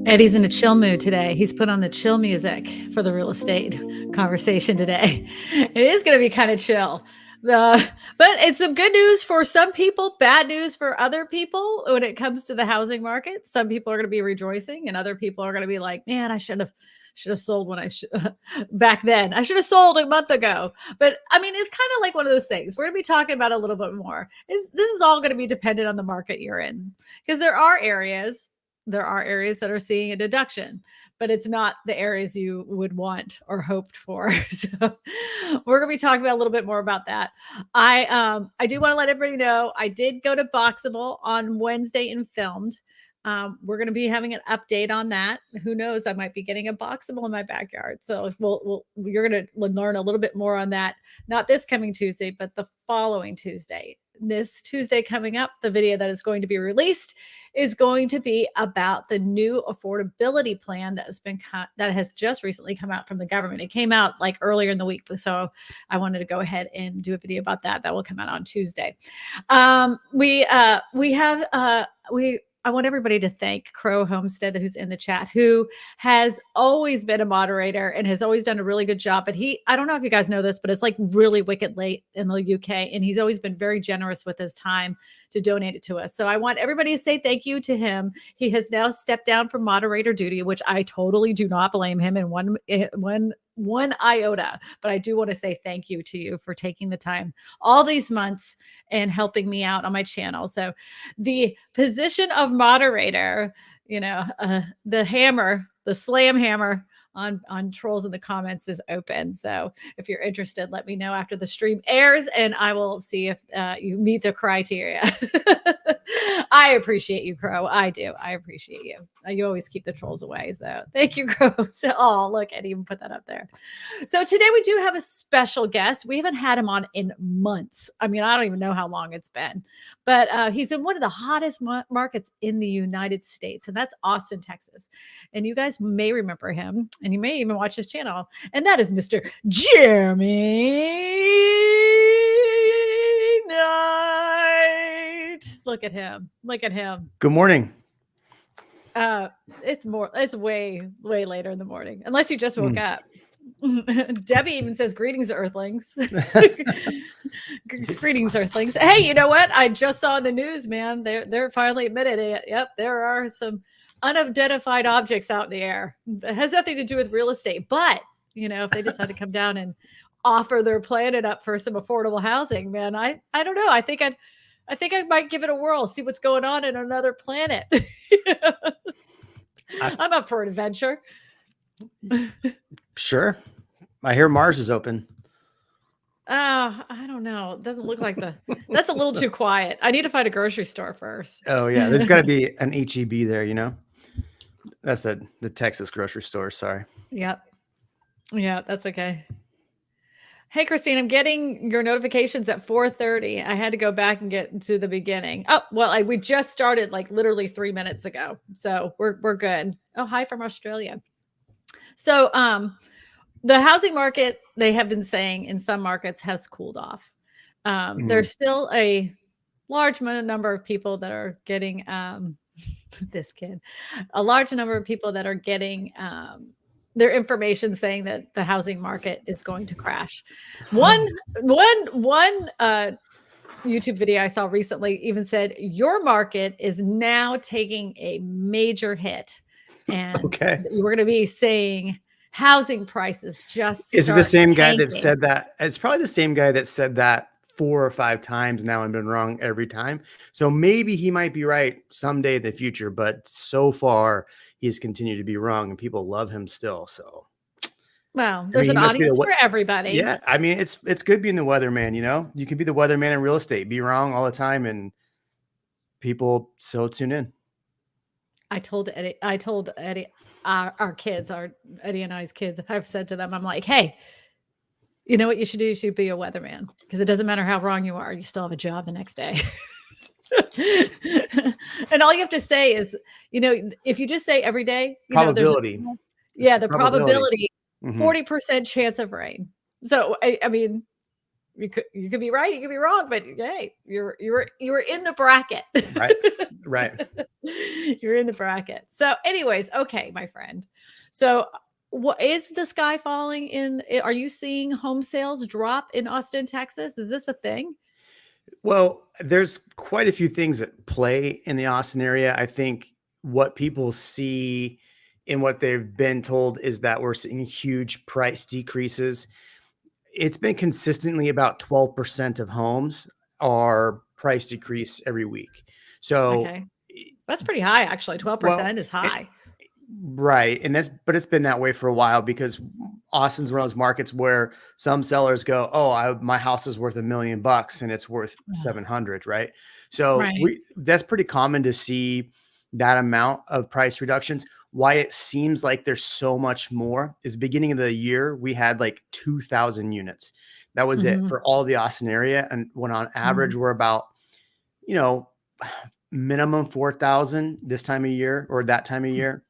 Eddie's in a chill mood today. He's put on the chill music for the real estate conversation today. It is going to be kind of chill. But it's some good news for some people, bad news for other people when it comes to the housing market. Some people are going to be rejoicing and other people are going to be like, man, I should have sold when back then. I should have sold a month ago. But I mean, it's kind of like one of those things. We're going to be talking about a little bit more. This is all going to be dependent on the market you're in, because there are areas that are seeing a deduction, but it's not the areas you would want or hoped for. So we're going to be talking about a little bit more about that. I do want to let everybody know I did go to Boxable on Wednesday and filmed. We're going to be having an update on that. Who knows? I might be getting a Boxable in my backyard. So you're going to learn a little bit more on that. Not this coming Tuesday, but the following Tuesday. This Tuesday coming up, the video that is going to be released is going to be about the new affordability plan that has just recently come out from the government. It came out like earlier in the week, so I wanted to go ahead and do a video about that. That will come out on Tuesday. I want everybody to thank Crow Homestead, who's in the chat, who has always been a moderator and has always done a really good job. But I don't know if you guys know this, but it's like really wicked late in the UK. And he's always been very generous with his time to donate it to us. So I want everybody to say thank you to him. He has now stepped down from moderator duty, which I totally do not blame him in one iota, but I do want to say thank you to you for taking the time all these months and helping me out on my channel. So the position of moderator, the slam hammer on trolls in the comments is open. So if you're interested, let me know after the stream airs and I will see if you meet the criteria. I appreciate you, Crow. I do. I appreciate you. You always keep the trolls away. So thank you, Crow. Oh, look, I didn't even put that up there. So today we do have a special guest. We haven't had him on in months. I mean, I don't even know how long it's been, but he's in one of the hottest markets in the United States, and that's Austin, Texas. And you guys may remember him, and you may even watch his channel, and that is Mr. Jeremy Knight. Look at him. Look at him. Good morning. It's way later in the morning, unless you just woke up. Debbie even says greetings, Earthlings. Greetings, Earthlings. Hey, you know what? I just saw in the news, man. They're finally admitted it. Yep, there are some unidentified objects out in the air. It has nothing to do with real estate, but if they decide to come down and offer their planet up for some affordable housing, man, I don't know. I think I might give it a whirl, see what's going on in another planet. I'm up for an adventure. Sure. I hear Mars is open. I don't know. It doesn't look like that's a little too quiet. I need to find a grocery store first. Oh yeah. There's got to be an HEB there, That's the Texas grocery store. Sorry. Yep. Yeah, that's okay. Hey, Christine, I'm getting your notifications at 4:30. I had to go back and get to the beginning. Oh, well, we just started like literally 3 minutes ago. So we're good. Oh, hi from Australia. So the housing market, they have been saying in some markets has cooled off. There's still a large number of people that are getting a large number of people that are getting their information saying that the housing market is going to crash. One YouTube video I saw recently even said your market is now taking a major hit, and we're going to be seeing housing prices just. Is it the same guy that said that? It's probably the same guy that said that 4 or 5 times now and been wrong every time. So maybe he might be right someday in the future, but so far he's continued to be wrong and people love him still. So, well, there's an audience for everybody. Yeah. I mean, it's good being the weatherman, you can be the weatherman in real estate, be wrong all the time. And people still tune in. I told Eddie, our kids, Eddie and I's kids, I've said to them, I'm like, hey, you know what you should do? You should be a weatherman, because it doesn't matter how wrong you are. You still have a job the next day. And all you have to say is, if you just say every day, probability. The probability, 40% chance of rain. So, I mean, You could be right, you could be wrong, but hey, you were in the bracket. Right. Right. You're in the bracket. So, anyways, okay, my friend. So, what is the sky falling in? Are you seeing home sales drop in Austin, Texas? Is this a thing? Well, there's quite a few things at play in the Austin area. I think what people see and what they've been told is that we're seeing huge price decreases. It's been consistently about 12% of homes are price decrease every week. So, Okay. That's pretty high, actually. well, 12% is it, high. right. And but it's been that way for a while because Austin's one of those markets where some sellers go, "Oh, my house is worth $1 million and it's worth Ugh, 700," right? So right. that's pretty common to see that amount of price reductions. Why it seems like there's so much more is beginning of the year, we had like 2,000 units. That was it Mhm, for all the Austin area. And when on mhm, average, we're about, you know, minimum 4,000 this time of year or that time of year.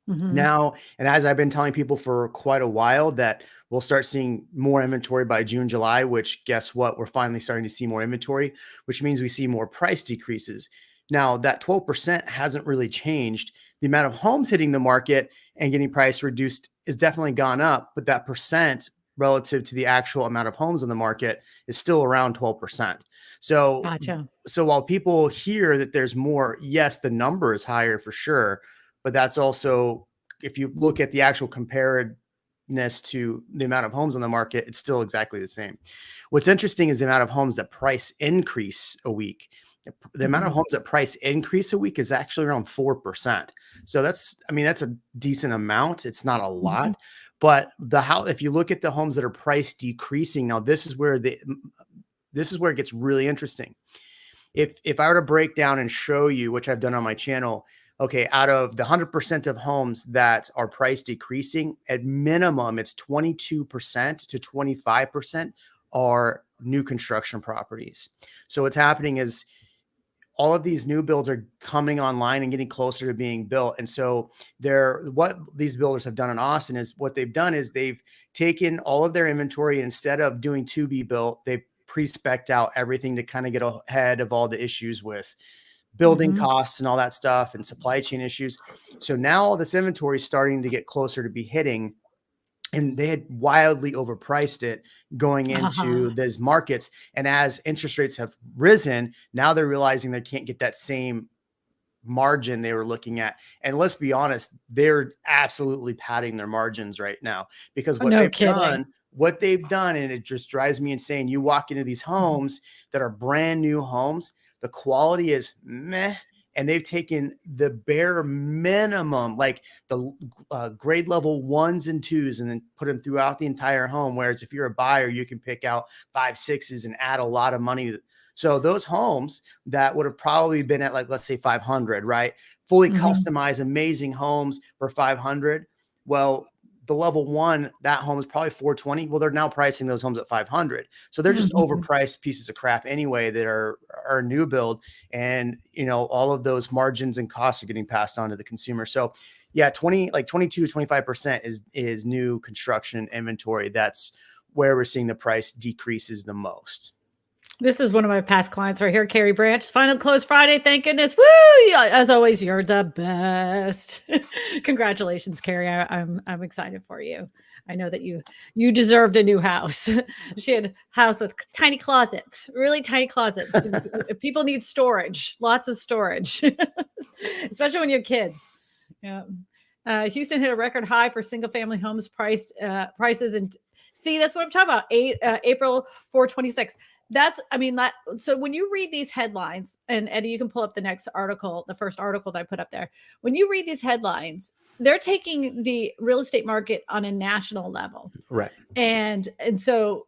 mhm. Now, and as I've been telling people for quite a while that we'll start seeing more inventory by June, July, which guess what? We're finally starting to see more inventory, which means we see more price decreases. Now, that 12% hasn't really changed. The amount of homes hitting the market and getting price reduced is definitely gone up, but that percent relative to the actual amount of homes in the market is still around 12%. So, Gotcha. so while people hear that there's more, yes, the number is higher for sure, but that's also if you look at the actual comparedness to the amount of homes on the market, it's still exactly the same. What's interesting is the amount of homes that price increase a week. The amount of Mhm, homes that price increase a week is actually around 4%. So that's a decent amount. It's not a mhm. lot, but the how if you look at the homes that are price decreasing, now this is where it gets really interesting. If I were to break down and show you, which I've done on my channel, okay, out of the 100% of homes that are price decreasing, at minimum, it's 22% to 25% are new construction properties. So what's happening is all of these new builds are coming online and getting closer to being built. And so what these builders have done in Austin is what they've done is they've taken all of their inventory and instead of doing to be built, they've pre-spec'd out everything to kind of get ahead of all the issues with building Mhm. costs and all that stuff and supply chain issues. So now all this inventory is starting to get closer to be hitting, and they had wildly overpriced it going into Uh-huh. these markets. And as interest rates have risen, now they're realizing they can't get that same margin they were looking at. And let's be honest, they're absolutely padding their margins right now because Oh, no kidding. what they've done, and it just drives me insane. You walk into these Mhm. homes that are brand new homes, the quality is meh. And they've taken the bare minimum, like the grade level ones and twos, and then put them throughout the entire home. Whereas if you're a buyer, you can pick out five, sixes and add a lot of money. So those homes that would have probably been at like, let's say 500, right? Fully Mhm. customized, amazing homes for 500. Well, the level one, that home is probably 420. Well, they're now pricing those homes at 500. So they're just Mhm. overpriced pieces of crap anyway that are new build. And, all of those margins and costs are getting passed on to the consumer. So yeah, 22 to 25% is new construction inventory. That's where we're seeing the price decreases the most. This is one of my past clients right here, Carrie Branch. Final close Friday, thank goodness. Woo! Yeah, as always, you're the best. Congratulations, Carrie. I'm excited for you. I know that you deserved a new house. She had a house with tiny closets, really tiny closets. People need storage, lots of storage, especially when you have kids. Yeah. Houston hit a record high for single family homes prices and see that's what I'm talking about. April 426. That's I mean that so when you read these headlines, and Eddie, you can pull up the next article, the first article that I put up there. When you read these headlines, they're taking the real estate market on a national level. Right. And so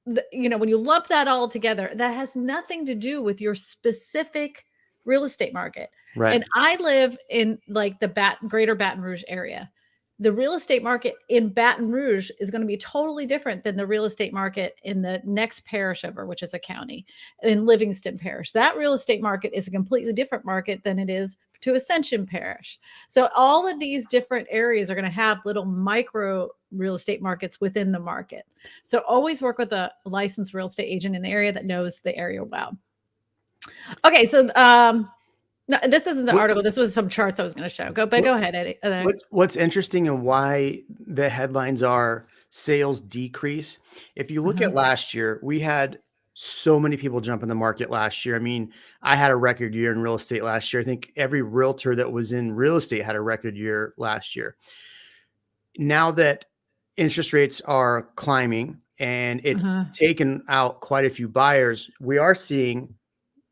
when you lump that all together, that has nothing to do with your specific real estate market. Right. And I live in like the greater Baton Rouge area. The real estate market in Baton Rouge is going to be totally different than the real estate market in the next parish over, which is a county in Livingston Parish. That real estate market is a completely different market than it is to Ascension Parish. So all of these different areas are going to have little micro real estate markets within the market. So always work with a licensed real estate agent in the area that knows the area well. Okay, so no, this isn't the article. This was some charts I was going to show. Go ahead, Eddie. What's interesting and why the headlines are sales decrease. If you look at last year, we had so many people jump in the market last year. I mean, I had a record year in real estate last year. I think every realtor that was in real estate had a record year last year. Now that interest rates are climbing and it's taken out quite a few buyers, we are seeing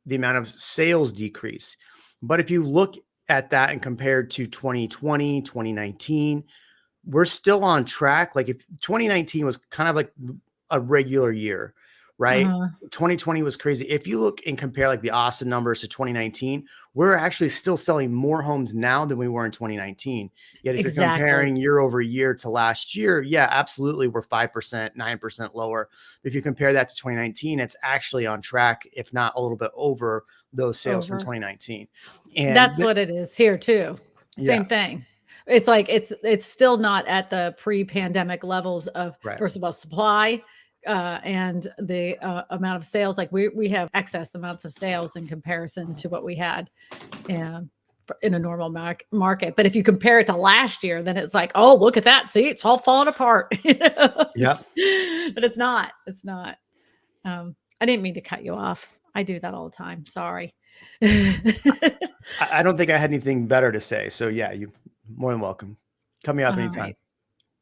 the amount of sales decrease. But if you look at that and compared to 2020, 2019, we're still on track. Like if 2019 was kind of like a regular year, right? 2020 was crazy. If you look and compare like the Austin numbers to 2019, we're actually still selling more homes now than we were in 2019. Yet if you're comparing year over year to last year, yeah, absolutely. We're 5%, 9% lower. If you compare that to 2019, it's actually on track, if not a little bit over those sales from 2019. And that's what it is here too. Same thing. It's like, it's still not at the pre-pandemic levels of, first of all, supply, and the amount of sales. Like we have excess amounts of sales in comparison to what we had in a normal market. But if you compare it to last year, then it's like, oh, look at that. See, it's all falling apart. Yeah. But it's not. I didn't mean to cut you off. I do that all the time. Sorry. I don't think I had anything better to say. So yeah, you more than welcome. Cut me off anytime.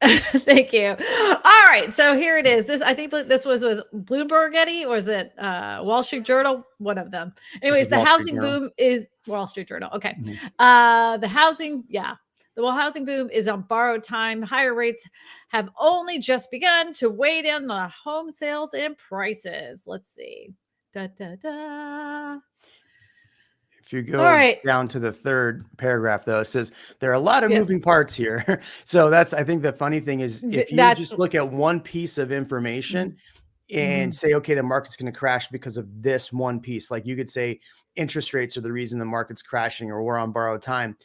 Thank you. All right. So here it is. I think this was Bloomberg, Eddie, or is it Wall Street Journal? One of them. Anyways, the housing boom is Wall Street Journal. Okay. The housing boom is on borrowed time. Higher rates have only just begun to weigh down the home sales and prices. Let's see. If you go down to the third paragraph, though, it says there are a lot of moving parts here. So I think the funny thing is if you just look at one piece of information and say, okay, the market's going to crash because of this one piece. Like you could say interest rates are the reason the market's crashing or we're on borrowed time.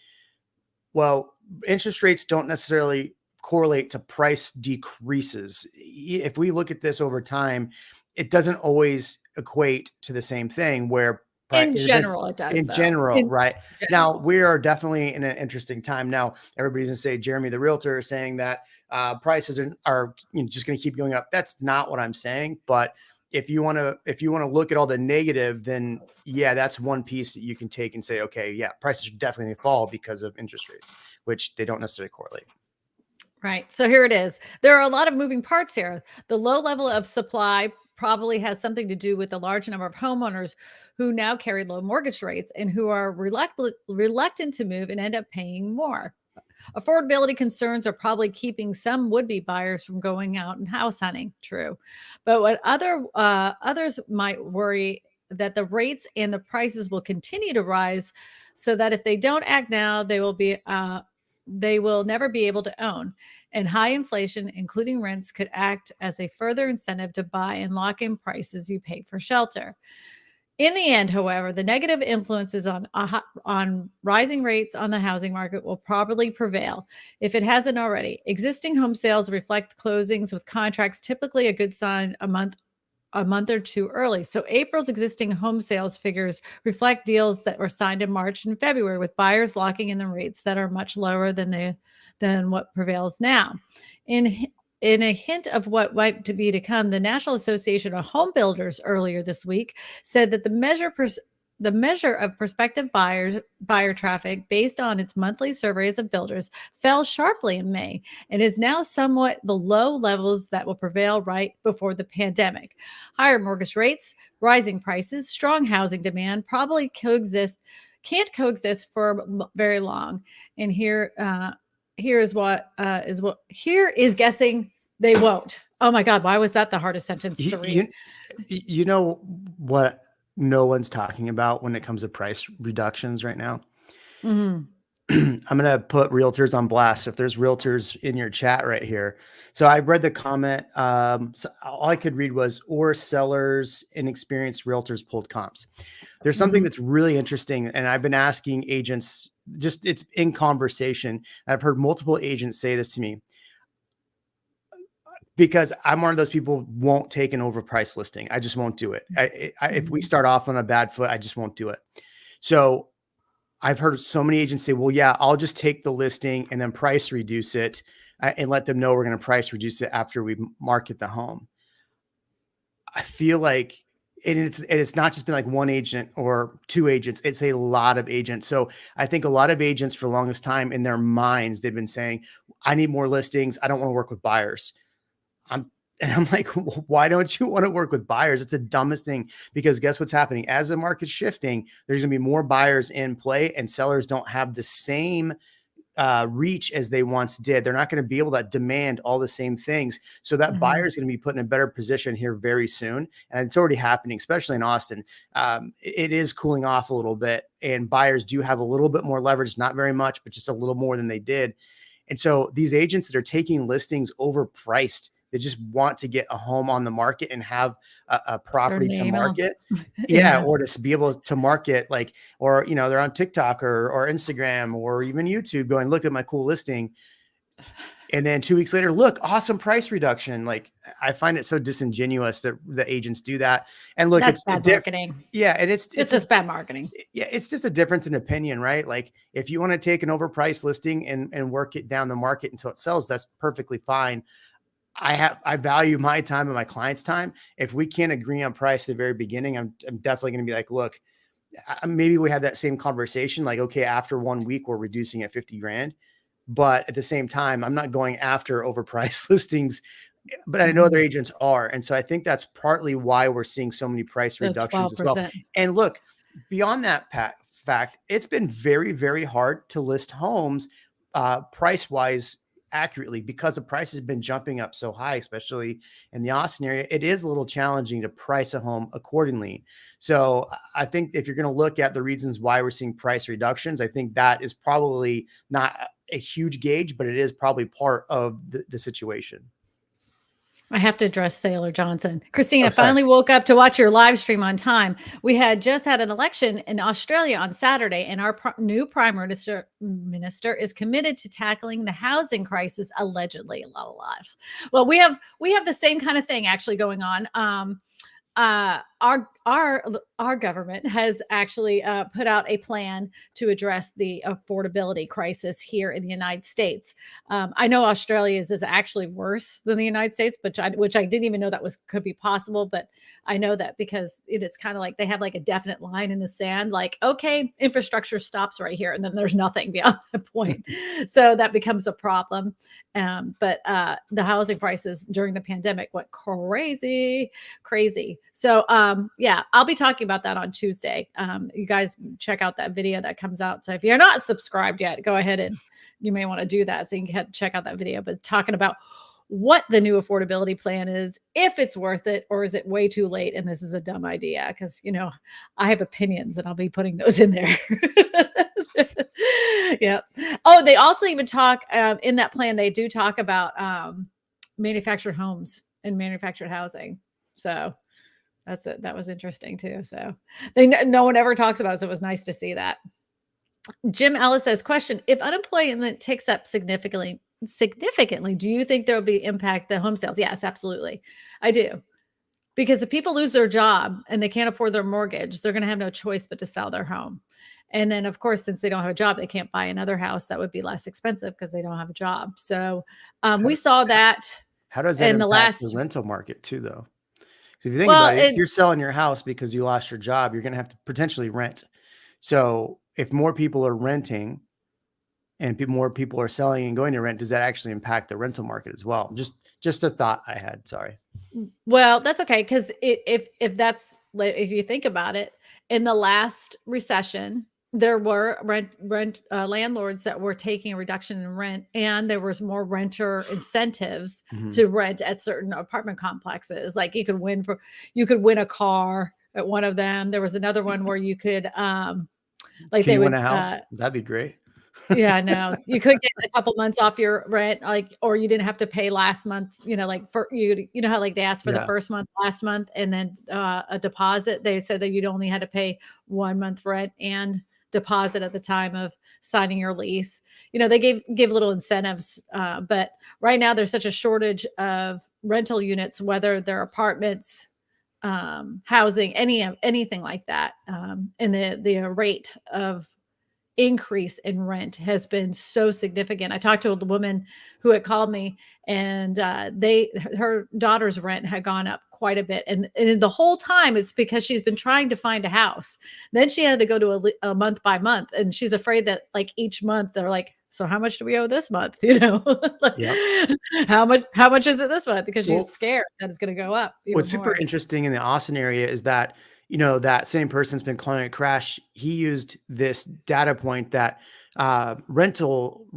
Well, interest rates don't necessarily correlate to price decreases. If we look at this over time, it doesn't always equate to the same thing where in general, it does. In general, right? Now, we are definitely in an interesting time. Now, everybody's going to say, Jeremy, the realtor, is saying that prices are just going to keep going up. That's not what I'm saying. But if you want to look at all the negative, then yeah, that's one piece that you can take and say, okay, yeah, prices are definitely going to fall because of interest rates, which they don't necessarily correlate. Right. So here it is. There are a lot of moving parts here. The low level of supply probably has something to do with the large number of homeowners who now carry low mortgage rates and who are reluctant to move and end up paying more. Affordability concerns are probably keeping some would-be buyers from going out and house hunting. True. But what others might worry that the rates and the prices will continue to rise so that if they don't act now, they will never be able to own. And high inflation, including rents, could act as a further incentive to buy and lock in prices you pay for shelter. In the end, however, the negative influences on rising rates on the housing market will probably prevail if it hasn't already. Existing home sales reflect closings with contracts, typically a good sign a month or two early. So April's existing home sales figures reflect deals that were signed in March and February, with buyers locking in the rates that are much lower than what prevails now. In a hint of what might be to come, the National Association of Home Builders earlier this week said that the measure of prospective buyer traffic based on its monthly surveys of builders fell sharply in May and is now somewhat below levels that will prevail right before the pandemic. Higher mortgage rates, rising prices, strong housing demand probably can't coexist for very long. And here is guessing they won't. Oh my God, why was that the hardest sentence to read? You know what no one's talking about when it comes to price reductions right now? I'm going to put realtors on blast. So if there's realtors in your chat right here. So I read the comment. So all I could read was, or sellers, inexperienced realtors pulled comps. There's something that's really interesting. And I've been asking agents, just it's in conversation. I've heard multiple agents say this to me, because I'm one of those people won't take an overpriced listing. I just won't do it. If we start off on a bad foot, I just won't do it. So I've heard so many agents say, well, yeah, I'll just take the listing and then price reduce it and let them know we're going to price reduce it after we market the home. I feel like, and it's not just been like one agent or two agents, it's a lot of agents. So I think a lot of agents for the longest time in their minds, they've been saying, I need more listings. I don't want to work with buyers. And I'm like, why don't you want to work with buyers? It's the dumbest thing, because guess what's happening? As the market's shifting, there's going to be more buyers in play, and sellers don't have the same reach as they once did. They're not going to be able to demand all the same things. So that buyer is going to be put in a better position here very soon. And it's already happening, especially in Austin. It is cooling off a little bit, and buyers do have a little bit more leverage, not very much, but just a little more than they did. And so these agents that are taking listings overpriced, they just want to get a home on the market and have a property to market. Yeah. Or to be able to market, like, or, they're on TikTok or Instagram or even YouTube going, look at my cool listing. And then 2 weeks later, look, awesome price reduction. Like, I find it so disingenuous that the agents do that. And look, that's bad marketing. Yeah. And it's just bad marketing. Yeah. It's just a difference in opinion, right? Like, if you want to take an overpriced listing and work it down the market until it sells, that's perfectly fine. I value my time and my client's time. If we can't agree on price at the very beginning, I'm definitely going to be like, look, maybe we have that same conversation. Like, okay, after 1 week, we're reducing at 50 grand. But at the same time, I'm not going after overpriced listings, but I know other agents are. And so I think that's partly why we're seeing so many price reductions as well. And look, beyond that fact, it's been very, very hard to list homes price-wise accurately, because the price has been jumping up so high, especially in the Austin area. It is a little challenging to price a home accordingly. So I think if you're going to look at the reasons why we're seeing price reductions, I think that is probably not a huge gauge, but it is probably part of the situation. I have to address Sailor Johnson. Kristina finally woke up to watch your live stream on time. We had just had an election in Australia on Saturday, and our new prime minister is committed to tackling the housing crisis, allegedly. A lot of lives. Well, we have the same kind of thing actually going on. Our government has actually put out a plan to address the affordability crisis here in the United States. I know Australia's is actually worse than the United States, which I didn't even know that could be possible. But I know that because it's kind of like they have like a definite line in the sand, like, okay, infrastructure stops right here, and then there's nothing beyond that point. So that becomes a problem. But the housing prices during the pandemic went crazy. So yeah, I'll be talking about that on Tuesday. You guys check out that video that comes out. So if you're not subscribed yet, go ahead and you may want to do that. So you can check out that video, but talking about what the new affordability plan is, if it's worth it, or is it way too late? And this is a dumb idea because, I have opinions and I'll be putting those in there. Yeah. Oh, they also even talk in that plan. They do talk about manufactured homes and manufactured housing. So that's it. That was interesting too. So no one ever talks about it. So it was nice to see that. Jim Ellis says, question, if unemployment ticks up significantly, do you think there will be impact the home sales? Yes, absolutely. I do. Because if people lose their job and they can't afford their mortgage, they're going to have no choice but to sell their home. And then, of course, since they don't have a job, they can't buy another house that would be less expensive because they don't have a job. So we saw that. How does that impact the rental market too, though? So if you think about it, if you're selling your house because you lost your job, you're going to have to potentially rent. So if more people are renting and more people are selling and going to rent, does that actually impact the rental market as well? Just a thought I had. Sorry. Well, that's okay. Because if you think about it, in the last recession, there were landlords that were taking a reduction in rent, and there was more renter incentives to rent at certain apartment complexes. Like you could win a car at one of them. There was another one where you could, like they would win a house. That'd be great. Yeah, no, you could get a couple months off your rent, like, or you didn't have to pay last month, like for you know how like they asked for the Yeah. first month last month and then a deposit. They said that you'd only had to pay 1 month rent and deposit at the time of signing your lease. They give little incentives, but right now there's such a shortage of rental units, whether they're apartments, housing, anything like that, and the rate of increase in rent has been so significant. I talked to the woman who had called me, and her daughter's rent had gone up quite a bit, and the whole time it's because she's been trying to find a house. Then she had to go to a month by month, and she's afraid that like each month they're like, so how much do we owe this month? Like, Yep. how much is it this month? Because she's Well, scared that it's going to go up even what's super more. interesting in the Austin area is that, that same person's been calling it crash. He used this data point that rental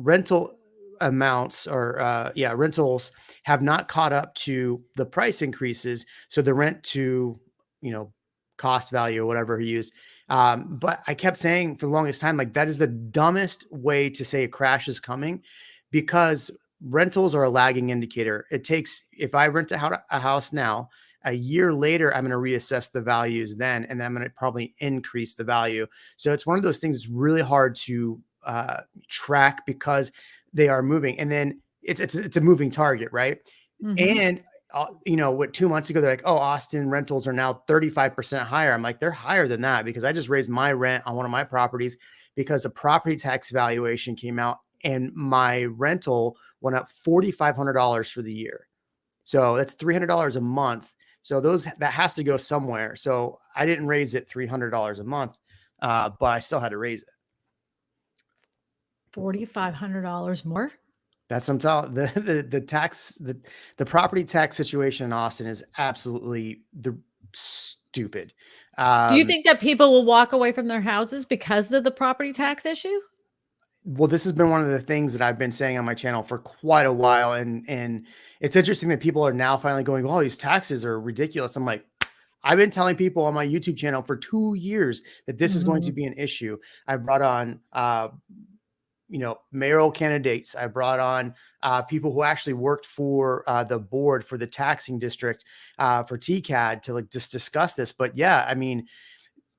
amounts or rentals have not caught up to the price increases. So the rent to, you know, cost value or whatever he used. But I kept saying for the longest time, like that is the dumbest way to say a crash is coming, because rentals are a lagging indicator. It takes, if I rent a house now, a year later, I'm going to reassess the values then, and I'm going to probably increase the value. So it's one of those things that's really hard to track because they are moving, and then it's a moving target, right? Mhm. And what 2 months ago they're like, oh, Austin rentals are now 35% higher. I'm like, they're higher than that because I just raised my rent on one of my properties because the property tax valuation came out and my rental went up $4,500 for the year. So that's $300 a month. So that has to go somewhere. So I didn't raise it $300 a month, but I still had to raise it. $4,500 more. That's what I'm telling the property tax situation in Austin is absolutely stupid. Do you Um, think that people will walk away from their houses because of the property tax issue? well, this has been one of the things that I've been saying on my channel for quite a while, and it's interesting that people are now finally going, "Oh, these taxes are ridiculous." I'm like, I've been telling people on my YouTube channel for 2 years that this is going to Mhm. be an issue. I brought on mayoral candidates. I brought on people who actually worked for the board for the taxing district for TCAD to like just discuss this. But yeah, I mean,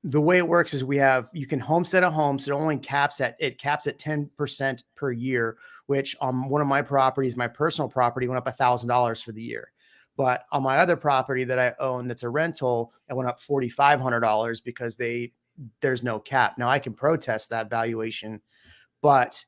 the way it works is you can homestead a home, so it caps at 10% per year, which on one of my properties, my personal property, went up $1,000 for the year. But on my other property that I own that's a rental, it went up $4,500 because there's no cap. Now I can protest that valuation, but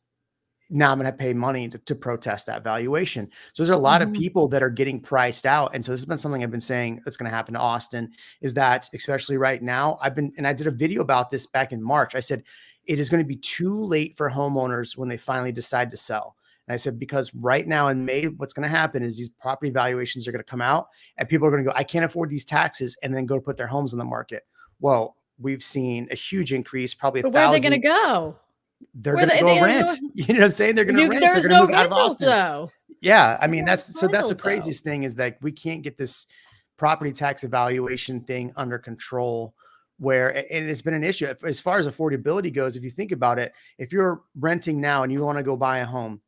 now I'm going to pay money to protest that valuation. So there's a lot of Mhm. people that are getting priced out. And so this has been something I've been saying that's going to happen to Austin, is that especially right now, and I did a video about this back in March. I said, it is going to be too late for homeowners when they finally decide to sell. And I said, because right now in May, what's going to happen is these property valuations are going to come out and people are going to go, I can't afford these taxes, and then go put their homes on the market. Well, we've seen a huge increase, probably a But where are they gonna thousand. go? They're Where going to the go there's no rent. You know what I'm saying? They're going to rent. They're there's going to no move out of rentals, Austin. though. Yeah. I There's mean, no that's the rentals, though. craziest thing, is that we can't get this property tax evaluation thing under control, and it's been an issue as far as affordability goes. If you think about it, if you're renting now and you want to go buy a home,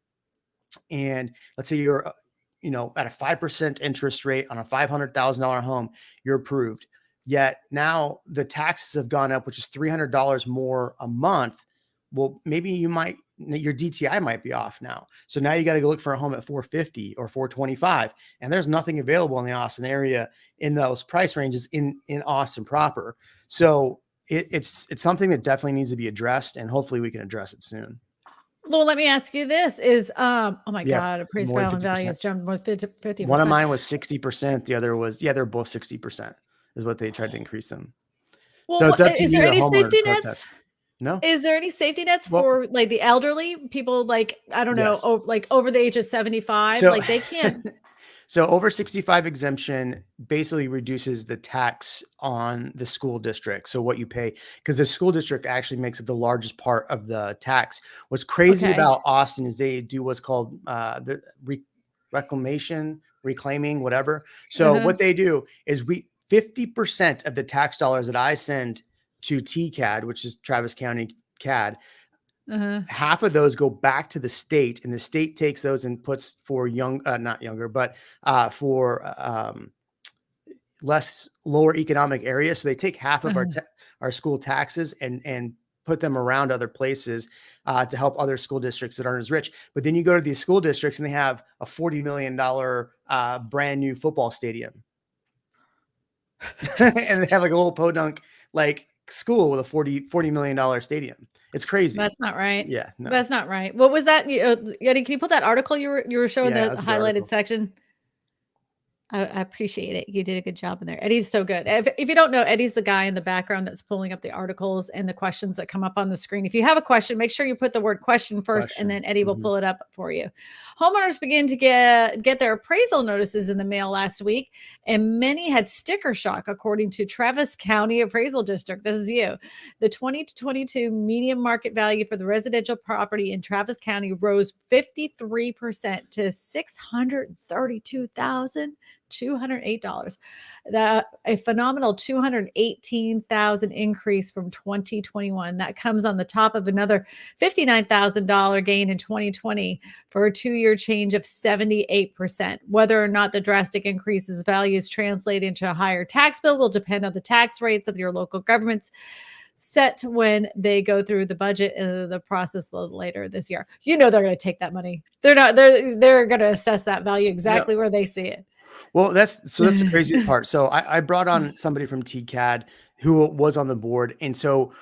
and let's say you're, at a 5% interest rate on a $500,000 home, you're approved. Yet now the taxes have gone up, which is $300 more a month. Well, maybe your DTI might be off now. So now you got to go look for a home at 450 or 425. And there's nothing available in the Austin area in those price ranges in Austin proper. So it's something that definitely needs to be addressed, and hopefully we can address it soon. Well, let me ask you this, oh my Yeah. god, More than appraisal and value 50%. has jumped more 50 One of percent. mine was 60%. The other was, yeah, they're both 60% is what they tried to increase them. So Well, it's up to is you, there the any homeowner, to safety nets? protest. No? Is there any safety nets Well, for, like, the elderly? People, like, I don't know, yes. like, over the age of 75, So, like, they can't. so over 65 exemption basically reduces the tax on the school district. So what you pay, because the school district actually makes it the largest part of the tax. What's crazy Okay. about Austin is they do what's called the reclaiming, whatever. So Uh-huh. what they do is 50% of the tax dollars that I send to TCAD, which is Travis County CAD, Uh-huh. Half of those go back to the state, and the state takes those and puts for not younger, but for lower economic areas. So they take half of Uh-huh. our school taxes and put them around other places to help other school districts that aren't as rich. But then you go to these school districts and they have a $40 million brand new football stadium. And they have like a little podunk like school with a $40 million stadium. It's crazy. That's not right. Yeah, no. That's not right. What was that? Eddie, can you put that article you were showing, Yeah, the that's a good highlighted article. section? I appreciate it. You did a good job in there. Eddie's so good. If you don't know, Eddie's the guy in the background that's pulling up the articles and the questions that come up on the screen. If you have a question, make sure you put the word question first, and Question. then Eddie will Mhm. pull it up for you. Homeowners begin to get their appraisal notices in the mail last week, and many had sticker shock, according to Travis County Appraisal District. This is you. The 2022 median market value for the residential property in Travis County rose 53% to $632,208. That a phenomenal 218,000 increase from 2021. That comes on the top of another $59,000 gain in 2020 for a 2-year change of 78%. Whether or not the drastic increases values translate into a higher tax bill will depend on the tax rates of your local governments set when they go through the budget and the process a little later this year. You know they're going to take that money. They're going to assess that value Yep. exactly where they see it. Well, that's the crazy part. So I brought on somebody from TCAD who was on the board. And so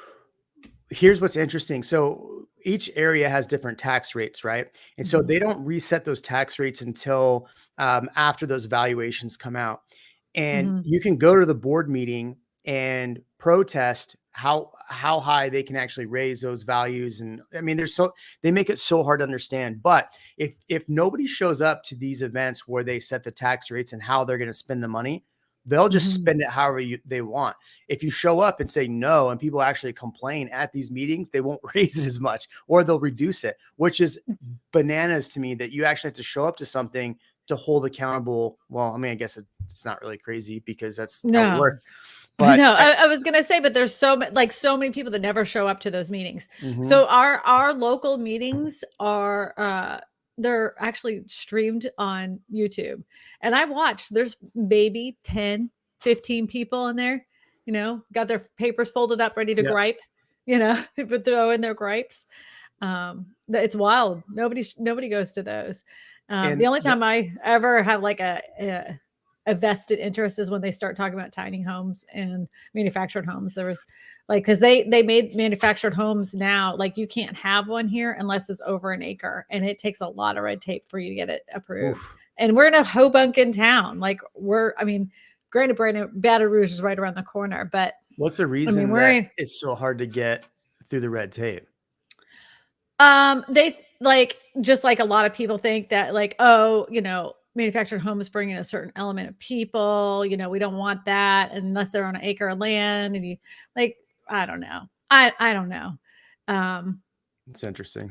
here's what's interesting. So each area has different tax rates, right? And so Mhm. they don't reset those tax rates until after those valuations come out. And Mhm. you can go to the board meeting and protest how high they can actually raise those values. And I mean, they make it so hard to understand. But if nobody shows up to these events where they set the tax rates and how they're going to spend the money, they'll just Mhm. spend it however they want. If you show up and say no, and people actually complain at these meetings, they won't raise it as much, or they'll reduce it, which is bananas to me that you actually have to show up to something to hold accountable. Well, I mean, I guess it's not really crazy because that's how it No. works. I But know. I was gonna say, but there's so many people that never show up to those meetings. mhm, So our local meetings are they're actually streamed on YouTube. And I watch, there's maybe 10, 15 people in there, got their papers folded up, ready to yep. gripe, but throw in their gripes. It's wild. Nobody goes to those. The And only time I ever have like a vested interest is when they start talking about tiny homes and manufactured homes. There was like, because they made manufactured homes now, like you can't have one here unless it's over an acre, and it takes a lot of red tape for you to get it approved. oof, And we're in a Hoboken town. Like I mean, granted, Baton Rouge is right around the corner, but what's the I mean, reason we're that in, it's so hard to get through the red tape? like, just like a lot of people think that, like, oh, manufactured homes bring in a certain element of people, we don't want that unless they're on an acre of land, and like, I don't know. I don't know. Um, It's interesting.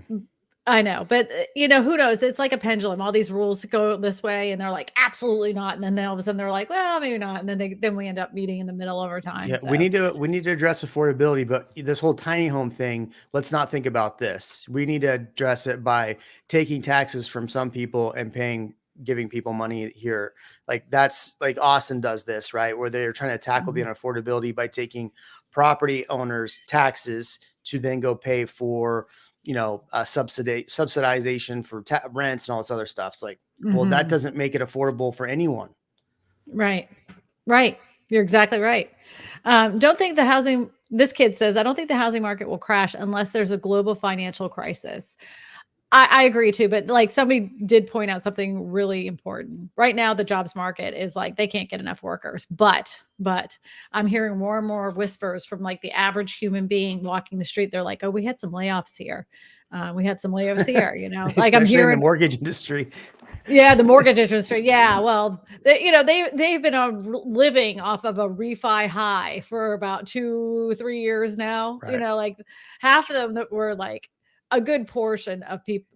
I know, but who knows? It's like a pendulum. All these rules go this way, and they're like, absolutely not. And then all of a sudden they're like, well, maybe not. And then we end up meeting in the middle over time. Yeah, So we need to address affordability, but this whole tiny home thing, let's not think about this. We need to address it by taking taxes from some people and giving people money here. Like that's like Austin does this, right? Where they're trying to tackle the mhm, unaffordability by taking property owners' taxes to then go pay for, subsidization for rents and all this other stuff. It's like, well, that mhm. doesn't make it affordable for anyone. Right. Right. You're exactly right. Don't think the housing this kid says, I don't think the housing market will crash unless there's a global financial crisis. I agree too, but like somebody did point out something really important. Right now, the jobs market is like they can't get enough workers. But I'm hearing more and more whispers from like the average human being walking the street. They're like, "Oh, we had some layoffs here. We had some layoffs here." Like I'm Especially in the hearing, mortgage industry. yeah, the mortgage interest rate. Yeah, well, they've been on living off of a refi high for about 2-3 years now. Right. Like half of them that were like a good portion of people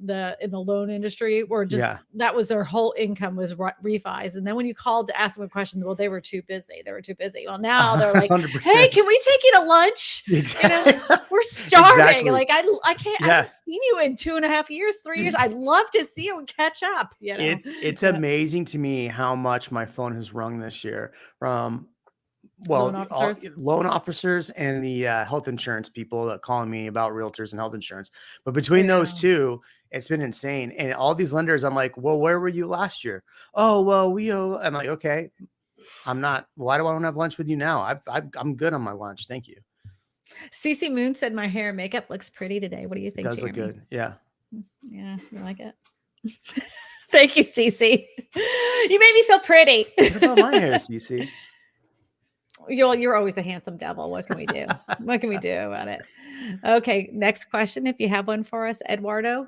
in the loan industry were just Yeah. that was their whole income was refis. And then when you called to ask them a question, well, they were too busy. They were too busy. Well, now they're like, hey, can 100%. we take you to lunch? You know, Exactly. we're starting. Exactly. Like I can't, I Yeah. haven't seen you in 2.5 years, 3 years. I'd love to see you and catch up, you know? It's Yeah. amazing to me how much my phone has rung this year from, well, Loan officers. loan officers and the health insurance people that calling me about realtors and health insurance. But Oh, between those yeah. two, it's been insane. And all these lenders, I'm like, well, where were you last year? Oh, well, I'm like, okay, I'm not. Why do I want to have lunch with you now? I'm good on my lunch. Thank you. Cece Moon said my hair and makeup looks pretty today. What do you It think, does look Jeremy? good. Yeah. Yeah, you like it? Thank you, Cece. You made me feel pretty. What about my hair, CC? You're always a handsome devil. What can we do? What can we do about it? Okay, next question. If you have one for us, Eduardo.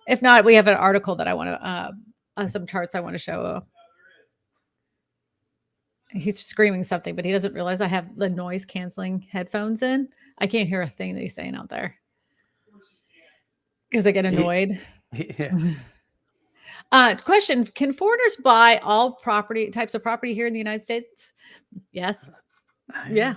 If not, we have an article that I want to, some charts I want to show. He's screaming something, but he doesn't realize I have the noise canceling headphones in. I can't hear a thing that he's saying out there because I get annoyed. Yeah. Question: can foreigners buy all types of property here in the United States? Yes. Yeah.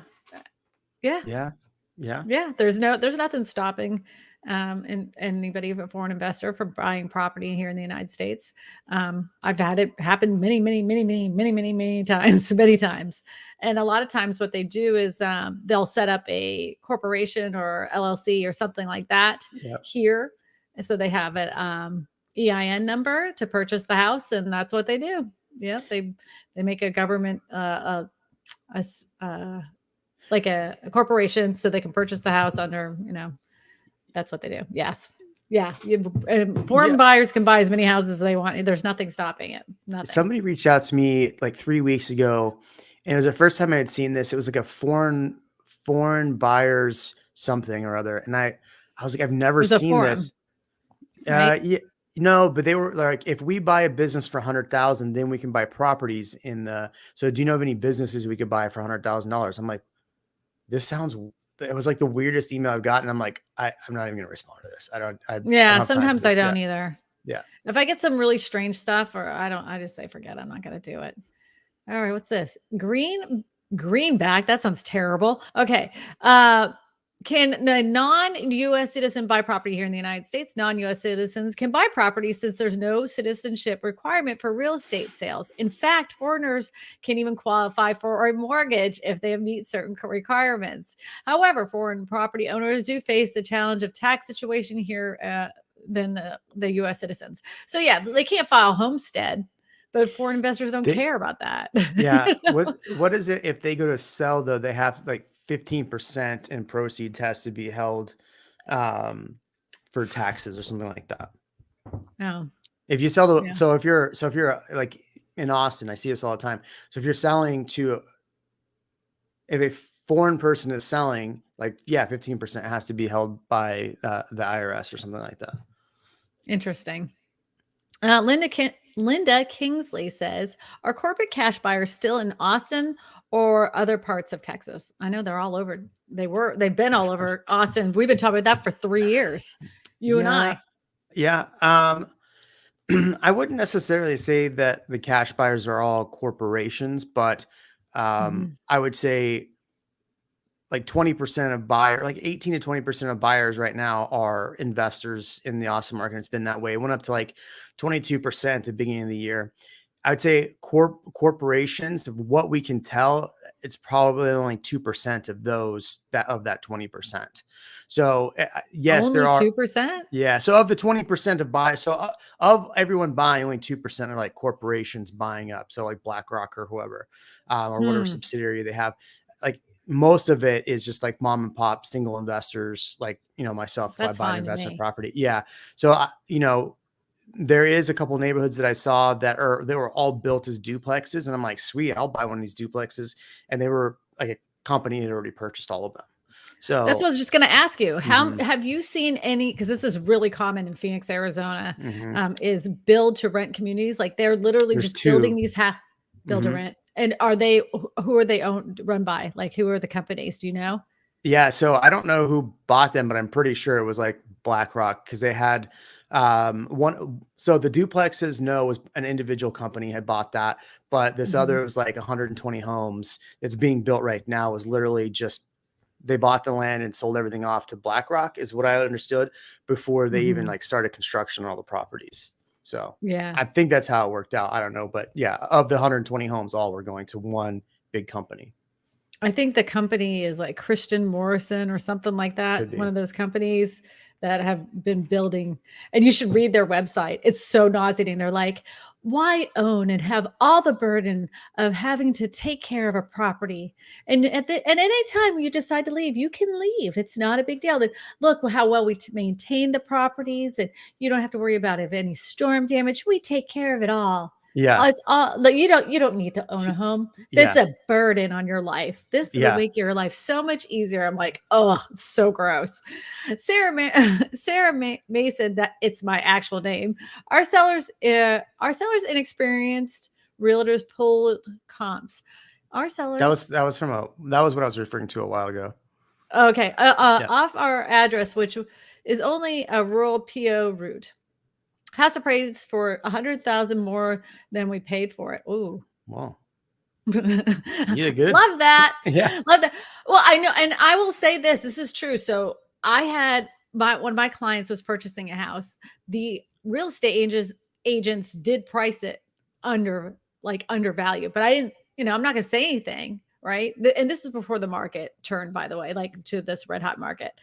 Yeah. Yeah. Yeah. Yeah. There's nothing stopping anybody, a foreign investor, from buying property here in the United States. I've had it happen many times, many times. And a lot of times what they do is they'll set up a corporation or LLC or something like that Yep. here. And so they have an EIN number to purchase the house, and that's what they do. Yeah, they make a government like a corporation so they can purchase the house under, that's what they do. Yes. Yeah. Foreign buyers can buy as many houses as they want. There's nothing stopping it. Nothing. Somebody reached out to me like 3 weeks ago, and it was the first time I had seen this. It was like a foreign buyers something or other. And I was like, I've never seen this. Right? Yeah, no, but they were like, if we buy a business for 100,000, then we can buy properties so do you know of any businesses we could buy for $100,000? I'm like, it was like the weirdest email I've gotten. I'm like, I'm not even going to respond to this. I don't have time sometimes for I this. don't either. Yeah. If I get some really strange stuff I just say, forget, I'm not going to do it. All right. What's this? Greenback. That sounds terrible. Okay. Can a non-U.S. citizen buy property here in the United States? Non-U.S. citizens can buy property since there's no citizenship requirement for real estate sales. In fact, foreigners can even qualify for a mortgage if they meet certain requirements. However, foreign property owners do face the challenge of tax situation here than the U.S. citizens. So yeah, they can't file homestead, but foreign investors don't care about that. Yeah. What is it if they go to sell though? They have like 15% in proceeds has to be held for taxes or something like that. Oh. If you sell so if you're like in Austin, I see this all the time. So if you're selling if a foreign person is selling, like 15% has to be held by the IRS or something like that. Interesting. Linda Kingsley says, are corporate cash buyers still in Austin or other parts of Texas? I know they're all over. They've been all over Austin. We've been talking about that for 3 years. You and I. Yeah. I wouldn't necessarily say that the cash buyers are all corporations, but I would say like 20% of like 18 to 20% of buyers right now are investors in the Austin market. It's been that way. It went up to like 22% at the beginning of the year. I would say corporations, of what we can tell, it's probably only 2% of that 20%. So yes, only there are 2%. Yeah. So of the 20% of buyers, so of everyone buying, only 2% are like corporations buying up. So like BlackRock or whoever, or whatever subsidiary they have. Like most of it is just like mom and pop single investors, like, myself, if I buy an investment property. Yeah. So, there is a couple neighborhoods that I saw they were all built as duplexes. And I'm like, sweet, I'll buy one of these duplexes. And they were like a company had already purchased all of them. So that's what I was just going to ask you. How have you seen any, because this is really common in Phoenix, Arizona, is build to rent communities. Like they're literally just building these build to rent. And who are they run by? Like, who are the companies? Do you know? Yeah. So I don't know who bought them, but I'm pretty sure it was like BlackRock, because they had one. So the duplexes, was an individual company had bought that, but this other was like 120 homes that's being built right now, was literally just they bought the land and sold everything off to BlackRock, is what I understood, before they even like started construction on all the properties. So Yeah. I think that's how it worked out. I don't know, but yeah, of the 120 homes, all were going to one big company. I think the company is like Christian Morrison or something like Could that. One be. of those companies that have been building, and you should read their website. It's so nauseating. They're like, why own and have all the burden of having to take care of a property? And at any time when you decide to leave, you can leave. It's not a big deal. That look how well we maintain the properties, and you don't have to worry about if any storm damage. We take care of it all. Yeah. It's all like you don't need to own a home. That's Yeah. a burden on your life. This will Yeah. make your life so much easier. I'm like, oh, it's so gross. Sarah Mason, that it's my actual name. Our sellers inexperienced realtors pulled comps. Our sellers, That was that was what I was referring to a while ago. okay, Yeah. off our address, which is only a rural PO route. House appraised for 100,000 more than we paid for it. Ooh. Wow. Love You did good. that. Yeah. Love that. Well, I know, and I will say this. This is true. So I had one of my clients was purchasing a house. The real estate agents did price it undervalue, but I didn't. I'm not going to say anything, right? And this is before the market turned, by the way, like to this red hot market.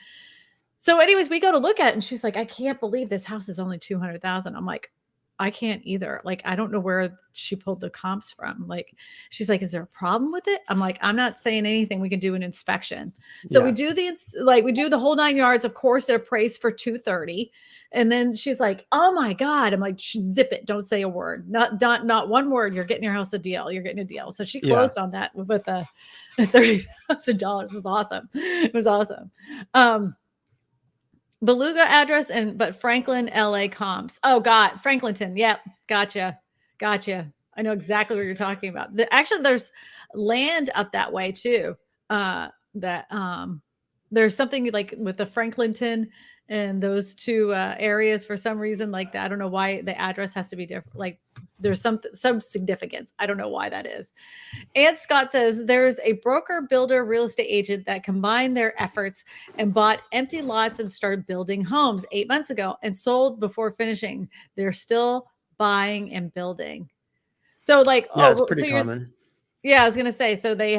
So, anyways, we go to look at it, and she's like, "I can't believe this house is only 200,000." I'm like, "I can't either." Like, I don't know where she pulled the comps from. Like, she's like, "Is there a problem with it?" I'm like, "I'm not saying anything. We can do an inspection." So we do we do the whole 9 yards. Of course, they're priced for 230, and then she's like, "Oh my god!" I'm like, "Zip it. Don't say a word. Not one word. You're getting your house a deal. You're getting a deal." So she Yeah. closed on that with a $30,000. It was awesome. It was awesome. Beluga address but Franklin, LA comps. Oh God, Franklinton. Yep. Gotcha. I know exactly what you're talking about. Actually, there's land up that way too. There's something like with the Franklinton and those two areas for some reason like that. I don't know why the address has to be different. Like there's some significance. I don't know why that is. And Scott says there's a broker, builder, real estate agent that combined their efforts and bought empty lots and started building homes 8 months ago and sold before finishing. They're still buying and building. So like, Yeah, it's pretty common. I was gonna say, so they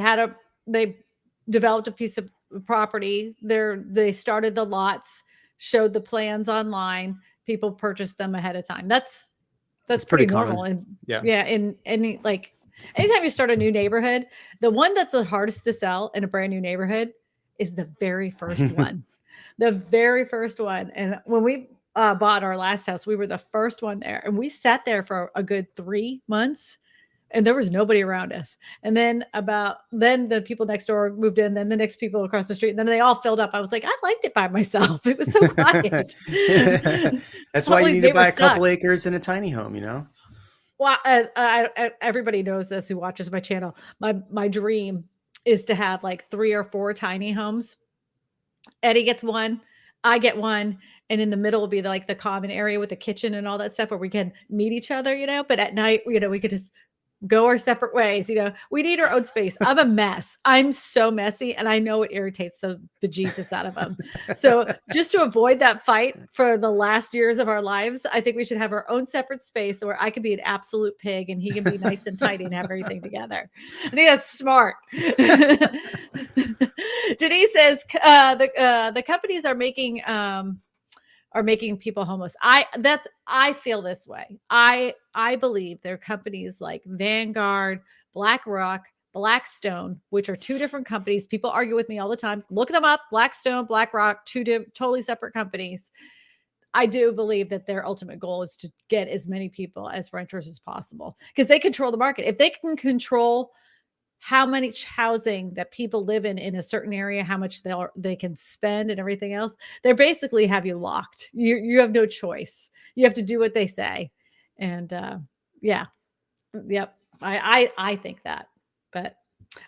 developed a piece of property. They started the lots, showed the plans online. People purchased them ahead of time. That's pretty normal. Common. And in any like anytime you start a new neighborhood, the one that's the hardest to sell in a brand new neighborhood is the very first one. The very first one. And when we bought our last house, we were the first one there. And we sat there for a good 3 months and there was nobody around us. And then the people next door moved in, then the next people across the street, and then they all filled up. I was like, I liked it by myself. It was so quiet. That's why you need to buy a couple acres in a tiny home, Well, everybody knows this who watches my channel. My dream is to have like 3 or 4 tiny homes. Eddie gets one, I get one, and in the middle will be like the common area with the kitchen and all that stuff where we can meet each other, but at night, we could just go our separate ways. We need our own space. I'm a mess. I'm so messy, and I know it irritates the bejesus out of them. So just to avoid that fight for the last years of our lives, I think we should have our own separate space where I can be an absolute pig and he can be nice and tidy and have everything together. I think that's smart. Denise says the companies are making people homeless. I feel this way. I believe there are companies like Vanguard, BlackRock, Blackstone, which are 2 different companies. People argue with me all the time. Look them up. Blackstone, BlackRock, 2 totally separate companies. I do believe that their ultimate goal is to get as many people as renters as possible because they control the market. If they can control how much housing that people live in a certain area, how much they can spend and everything else, they basically have you locked. You have no choice. You have to do what they say. And yep. I think that, but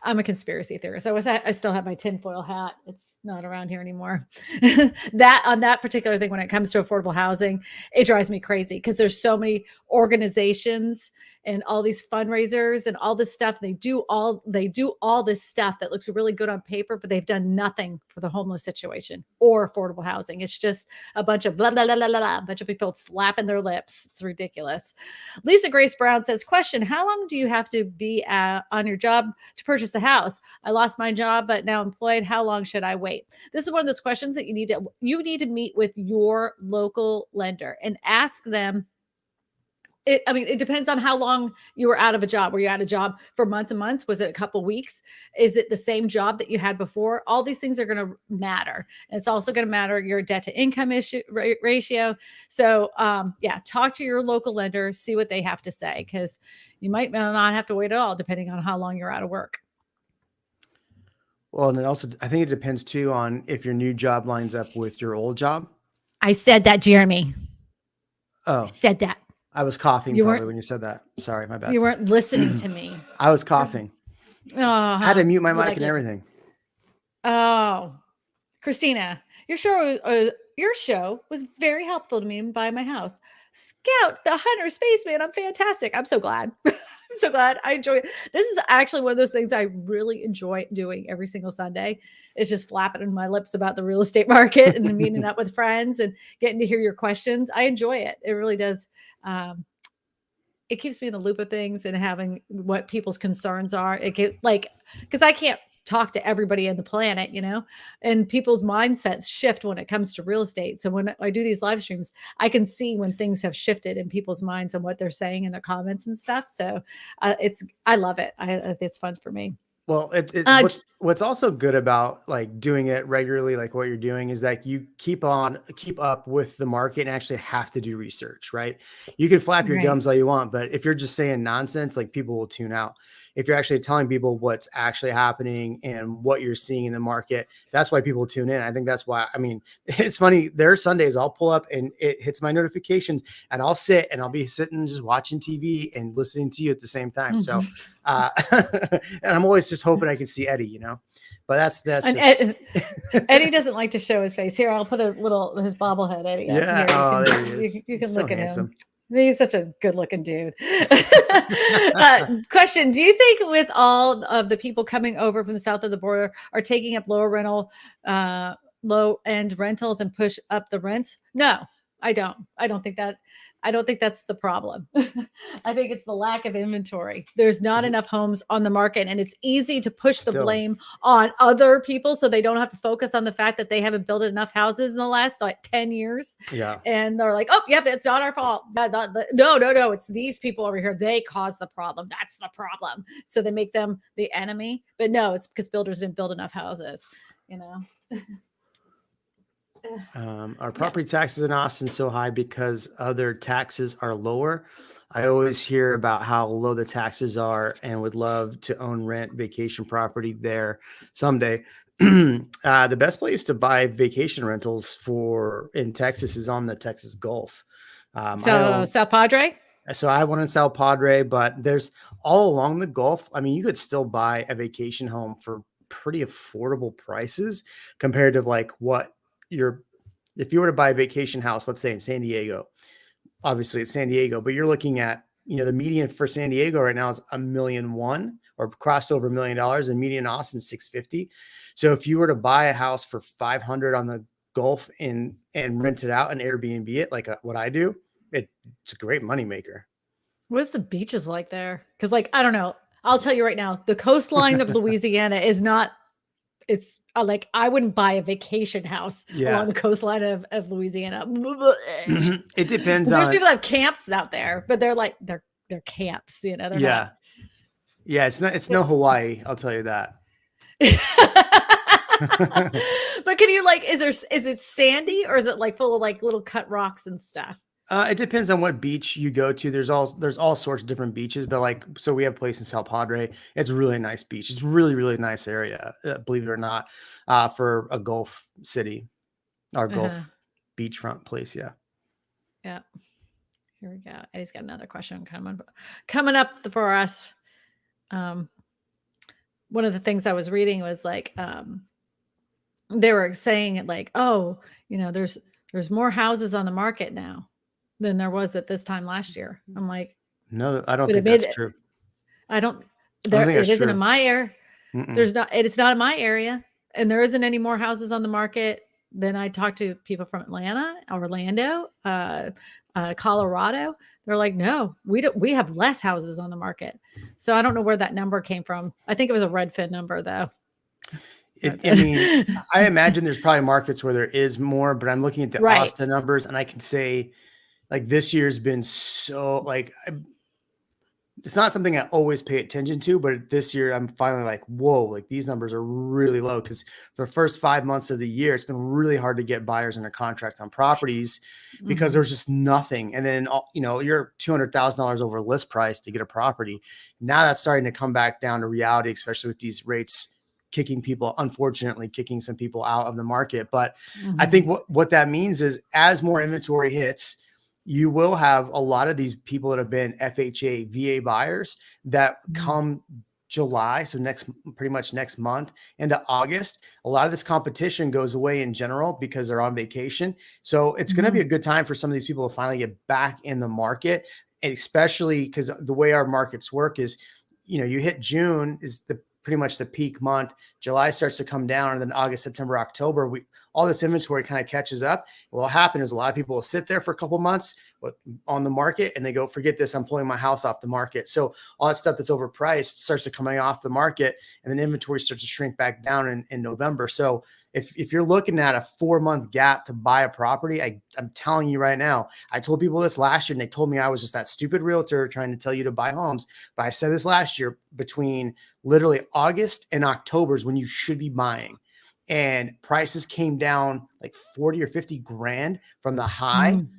I'm a conspiracy theorist. I still have my tinfoil hat. It's not around here anymore. On that particular thing, when it comes to affordable housing, it drives me crazy because there's so many organizations and all these fundraisers and all this stuff. They do all this stuff that looks really good on paper, but they've done nothing for the homeless situation or affordable housing. It's just a bunch of blah blah blah blah blah, a bunch of people flapping their lips. It's ridiculous. Lisa Grace Brown says, question, how long do you have to be on your job to purchase a house? I lost my job, but now employed. How long should I wait? This is one of those questions that you need to meet with your local lender and ask them. It depends on how long you were out of a job. Were you out of a job for months and months? Was it a couple weeks? Is it the same job that you had before? All these things are going to matter. And it's also going to matter your debt to income ratio. So talk to your local lender, see what they have to say, because you might not have to wait at all, depending on how long you're out of work. Well, and it also, I think it depends too on if your new job lines up with your old job. I said that, Jeremy. Oh, I said that. I was coughing probably when you said that. Sorry, my bad. You weren't listening to me. I was coughing. Oh, had to mute my mic and everything. Oh, Kristina, your show was very helpful to me and by my house. Scout, the hunter spaceman. I'm fantastic. I'm so glad. I'm so glad. I enjoy it. This is actually one of those things I really enjoy doing every single Sunday. It's just flapping in my lips about the real estate market and meeting up with friends and getting to hear your questions. I enjoy it. It really does. It keeps me in the loop of things and having what people's concerns are. Because I can't talk to everybody on the planet, and people's mindsets shift when it comes to real estate. So when I do these live streams, I can see when things have shifted in people's minds and what they're saying in their comments and stuff. So I love it. It's fun for me. Well, what's also good about like doing it regularly, like what you're doing, is that you keep up with the market and actually have to do research, right? You can flap your gums all you want, but if you're just saying nonsense, like people will tune out. If you're actually telling people what's actually happening and what you're seeing in the market, that's why people tune in. I think that's why, it's funny. There are Sundays I'll pull up and it hits my notifications and I'll sit and I'll be sitting just watching TV and listening to you at the same time. So, and I'm always just hoping I can see Eddie, but that's Eddie doesn't like to show his face. Here, I'll put his bobblehead Eddie. Yeah. Here. There he is. You can He's look so at handsome. him. He's such a good looking dude. Question. Do you think with all of the people coming over from the south of the border are taking up low end rentals and push up the rent? No, I don't. I don't think that's the problem. I think it's the lack of inventory. There's not enough homes on the market, and it's easy to push the blame on other people so they don't have to focus on the fact that they haven't built enough houses in the last 10 years. Yeah. And they're like, oh, yep, it's not our fault. No. It's these people over here. They caused the problem. That's the problem. So they make them the enemy. But no, it's because builders didn't build enough houses, Are property taxes in Austin so high because other taxes are lower? I always hear about how low the taxes are and would love to own rent vacation property there someday. The best place to buy vacation rentals in Texas is on the Texas Gulf. South Padre? So I have one in South Padre, but there's all along the Gulf. You could still buy a vacation home for pretty affordable prices compared to if you were to buy a vacation house, let's say in San Diego, obviously it's San Diego, but you're looking at, the median for San Diego right now is $1.1 million or crossed over $1 million, and median Austin 650. So if you were to buy a house for 500 on the Gulf and rent it out and Airbnb it, like what I do, it's a great moneymaker. What's the beaches like there? Because I don't know. I'll tell you right now, the coastline of Louisiana is not. It's I wouldn't buy a vacation house along the coastline of Louisiana. It depends. There's people that have camps out there, but they're camps, they're not. Yeah, it's no Hawaii, I'll tell you that. But can you is it sandy or is it full of little cut rocks and stuff? It depends on what beach you go to. There's all sorts of different beaches, but so we have a place in South Padre. It's a really nice beach. It's a really, really nice area, believe it or not, for a Gulf city or Gulf beachfront place. Yeah. Yeah. Here we go. Eddie's got another question coming up for us. One of the things I was reading was they were saying there's more houses on the market now than there was at this time last year. I'm like, No, I don't but it think made that's it. true. I don't. I don't There, think it that's isn't in true. my area. Mm-mm. There's not. It's not in my area, and there isn't any more houses on the market than I talked to people from Atlanta, Orlando, Colorado. They're like, no, we don't. We have less houses on the market. So I don't know where that number came from. I think it was a Redfin number, though. I mean, I imagine there's probably markets where there is more, but I'm looking at the Right. Austin numbers and I can say like this year's been so like it's not something I always pay attention to, but this year I'm finally like, whoa, like these numbers are really low because for the first 5 months of the year, it's been really hard to get buyers under contract on properties because Mhm. there's just nothing. And then, you're $200,000 over list price to get a property. Now that's starting to come back down to reality, especially with these rates unfortunately kicking some people out of the market. But I think Mhm. what that means is as more inventory hits, you will have a lot of these people that have been FHA, VA buyers that Mhm. come July, so pretty much next month into August, a lot of this competition goes away in general because they're on vacation. So it's going to be a Mhm. good time for some of these people to finally get back in the market, and especially because the way our markets work is, you hit June is the pretty much the peak month. July starts to come down, and then August, September, October, all this inventory kind of catches up. What will happen is a lot of people will sit there for a couple months on the market and they go, forget this, I'm pulling my house off the market. So all that stuff that's overpriced starts to coming off the market, and then inventory starts to shrink back down in November. So if you're looking at a 4-month gap to buy a property, I'm telling you right now, I told people this last year and they told me I was just that stupid realtor trying to tell you to buy homes. But I said this last year, between literally August and October is when you should be buying. And prices came down like 40 or 50 grand from the high. Mhm.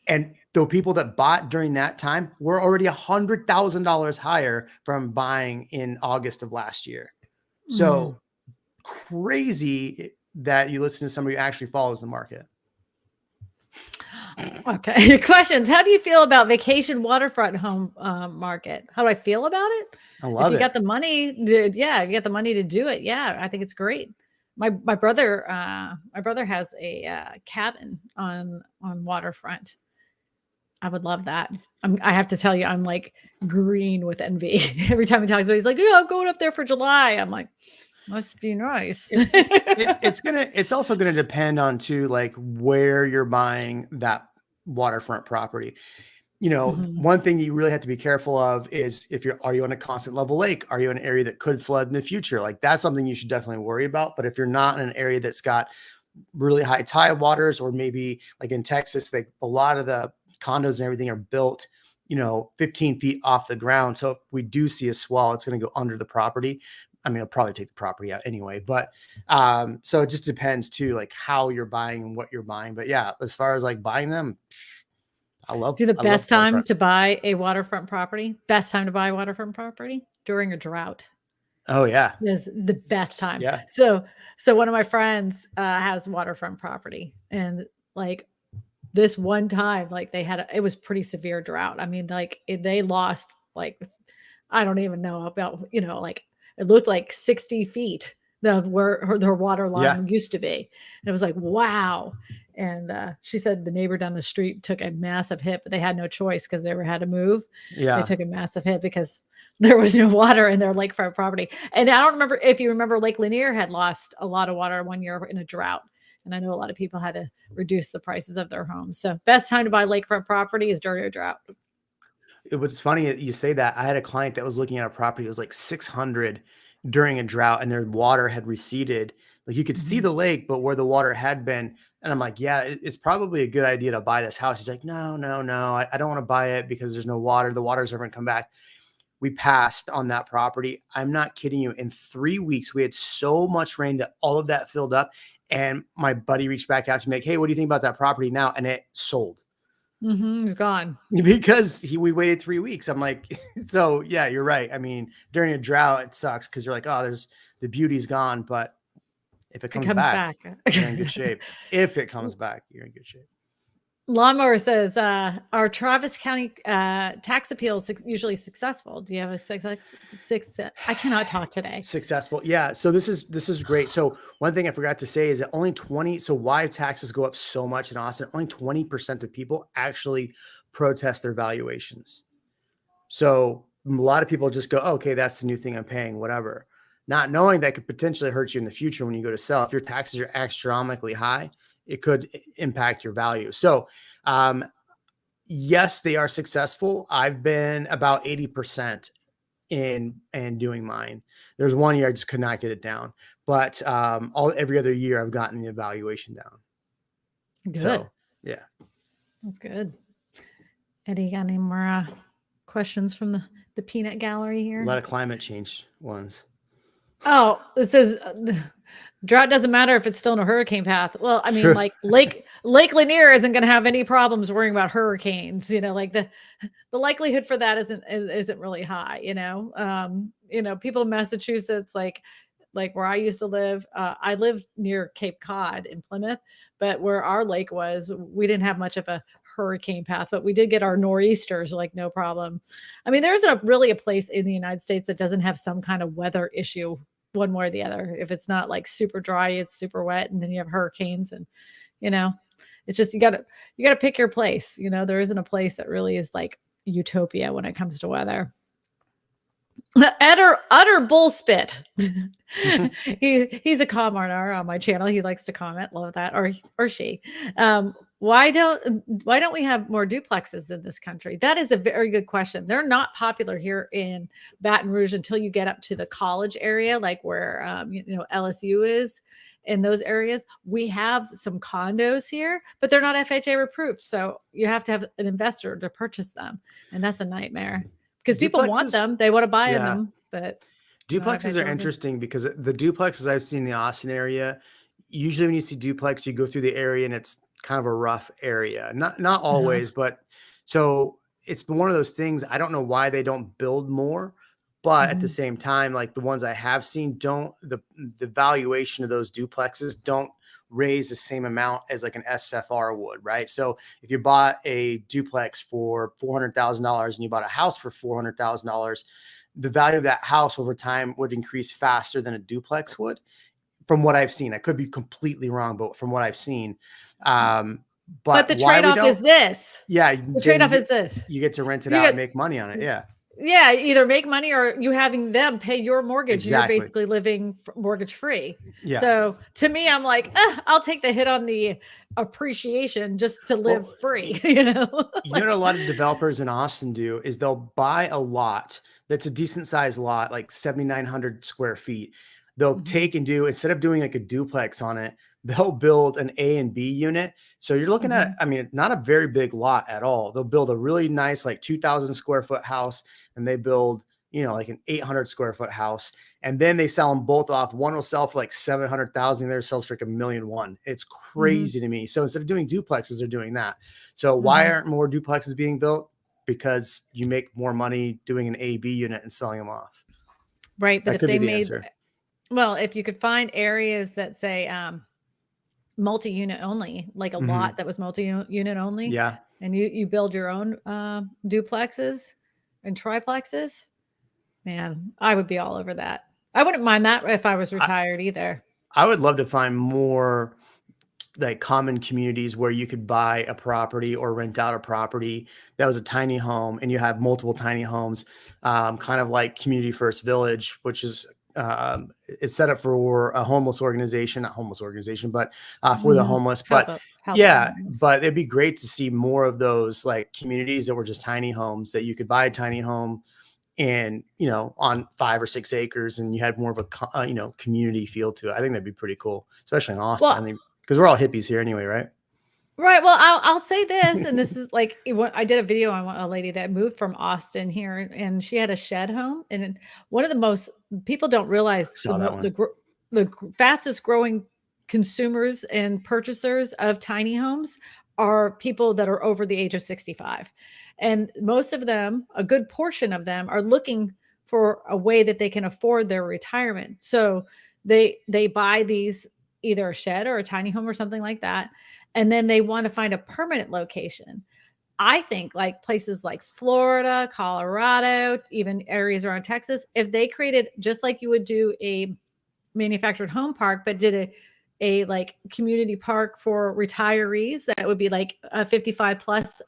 And the people that bought during that time were already $100,000 higher from buying in August of last year. Mhm. So crazy that you listen to somebody who actually follows the market. Okay. Questions. How do you feel about vacation waterfront home market? How do I feel about it? I If love you it. got the money, yeah, if you got the money to do it, yeah, I think it's great. My brother has a cabin on waterfront. I would love that. I have to tell you, I'm like green with envy every time he talks about it. He's like, yeah, I'm going up there for July. I'm like, must be nice. It's also gonna depend on too, like where you're buying that waterfront property. Mhm. One thing you really have to be careful of is are you on a constant level lake? Are you in an area that could flood in the future? Like that's something you should definitely worry about. But if you're not in an area that's got really high tide waters, or maybe like in Texas, like a lot of the condos and everything are built, 15 feet off the ground. So if we do see a swell, it's going to go under the property. I mean, I'll probably take the property out anyway, but so it just depends too, like how you're buying and what you're buying. But yeah, as far as like buying them, Do the I love best time waterfront. to buy a waterfront property? Best time to buy a waterfront property? During a drought Oh yeah. is the best time. Yeah. So one of my friends, has waterfront property, and, like, this one time, like, it was pretty severe drought. I mean, like, they lost, like, I don't even know about, like, it looked like 60 feet of where their water Yeah. line used to be. And it was like, wow. And she said the neighbor down the street took a massive hit, but they had no choice because they were had to move. They Yeah. took a massive hit because there was no water in their lakefront property. And I don't remember if you remember Lake Lanier had lost a lot of water one year in a drought. And I know a lot of people had to reduce the prices of their homes. So best time to buy lakefront property is during a drought. It was funny that you say that. I had a client that was looking at a property. It was like 600 during a drought, and their water had receded. Like you could see Mhm. the lake, but where the water had been. And I'm like, yeah, it's probably a good idea to buy this house. He's like, no, no, no, I don't want to buy it because there's no water. The water's never going to come back. We passed on that property. I'm not kidding you. In 3 weeks, we had so much rain that all of that filled up. And my buddy reached back out to me like, hey, what do you think about that property now? And it sold. Mhm, it's gone. Because we waited 3 weeks. I'm like, so yeah, you're right. I mean, during a drought, it sucks because you're like, oh, there's the beauty's gone. But if it It comes comes back, back. you're in good shape. If it comes back, you're in good shape. Lawnmower says, "Are Travis County tax appeals usually successful? Do you have a success? I cannot talk today." Successful. Yeah. So this is great. So one thing I forgot to say is that only 20, so why taxes go up so much in Austin, only 20% of people actually protest their valuations. So a lot of people just go, oh, okay, that's the new thing I'm paying, whatever. Not knowing that could potentially hurt you in the future when you go to sell. If your taxes are astronomically high, it could impact your value. So yes, they are successful. I've been about 80% in and doing mine. There's one year I just could not get it down, but every other year I've gotten the evaluation down. Good. So yeah, That's good. Eddie, got any more questions from the peanut gallery here? a lot of climate change ones. Oh, it says drought doesn't matter if it's still in a hurricane path. Well, I mean, True. like Lake Lanier isn't going to have any problems worrying about hurricanes. Like the likelihood for that isn't really high. People in Massachusetts, like where I used to live, I lived near Cape Cod in Plymouth, but where our lake was, we didn't have much of a hurricane path, but we did get our nor'easters, like no problem. I mean, there isn't really a place in the United States that doesn't have some kind of weather issue one way or the other. If it's not like super dry, it's super wet, and then you have hurricanes, and it's just you gotta pick your place. There isn't a place that really is like utopia when it comes to weather. Utter bullspit. He's a commenter on my channel. He likes to comment. Love that. Or she. Why don't we have more duplexes in this country? That is a very good question. They're not popular here in Baton Rouge until you get up to the college area, like where LSU is. In those areas, we have some condos here, but they're not FHA approved. So you have to have an investor to purchase them, and that's a nightmare. Because people want them, they want to buy them, but duplexes are interesting because the duplexes I've seen in the Austin area, usually when you see duplex, you go through the area and it's kind of a rough area. Not always, but so it's been one of those things. I don't know why they don't build more, but at the same time, like the ones I have seen, the valuation of those duplexes don't raise the same amount as like an SFR would, right? So if you bought a duplex for $400,000 and you bought a house for $400,000, the value of that house over time would increase faster than a duplex would, from what I've seen. I could be completely wrong, but from what I've seen. But the trade-off is this. Yeah. The trade-off is this. You get to rent it out and make money on it. Yeah. Yeah, either make money or you having them pay your mortgage. Exactly. And you're basically living mortgage free. Yeah. So to me, I'm like, I'll take the hit on the appreciation just to live free. You know what a lot of developers in Austin do is they'll buy a lot that's a decent sized lot, like 7,900 square feet. They'll take and instead of doing like a duplex on it, they'll build an A and B unit. So you're looking at, I mean, not a very big lot at all. They'll build a really nice, like 2,000 square foot house, and they build, like an 800 square foot house. And then they sell them both off. One will sell for like 700,000. The other sells for like $1.1 million. It's crazy to me. So instead of doing duplexes, they're doing that. So why aren't more duplexes being built? Because you make more money doing an A, B unit and selling them off. Right. But if they made, well, if you could find areas that say, multi-unit only, like a lot that was multi-unit only. Yeah. And you build your own duplexes and triplexes, man, I would be all over that. I wouldn't mind that if I was retired either. I would love to find more like common communities where you could buy a property or rent out a property that was a tiny home, and you have multiple tiny homes, kind of like Community First Village, which is it's set up for a homeless organization, not homeless organization, but for the homeless. But but it'd be great to see more of those like communities that were just tiny homes that you could buy a tiny home and, on 5 or 6 acres, and you had more of a, community feel to it. I think that'd be pretty cool, especially in Austin. I think because we're all hippies here anyway, right? Right. Well, I'll say this, and this is like I did a video on a lady that moved from Austin here, and she had a shed home. And one of the most people don't realize the fastest growing consumers and purchasers of tiny homes are people that are over the age of 65. And most of them, a good portion of them, are looking for a way that they can afford their retirement. So they buy these, either a shed or a tiny home or something like that. and then they want to find a permanent location. I think like places like Florida, Colorado, even areas around Texas, if they created just like you would do a manufactured home park, but did a like community park for retirees, that would be like a 55 plus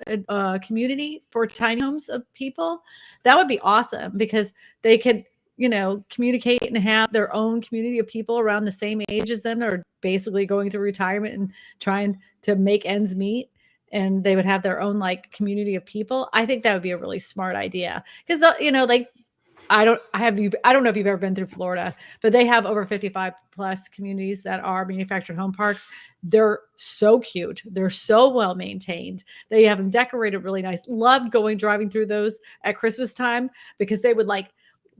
community for tiny homes of people. That would be awesome because they could, communicate and have their own community of people around the same age as them, or basically going through retirement and trying to make ends meet. And they would have their own like community of people. I think that would be a really smart idea because, like I don't know if you've ever been through Florida, but they have over 55 plus communities that are manufactured home parks. They're so cute. They're so well maintained. They have them decorated really nice. Loved driving through those at Christmas time because they would like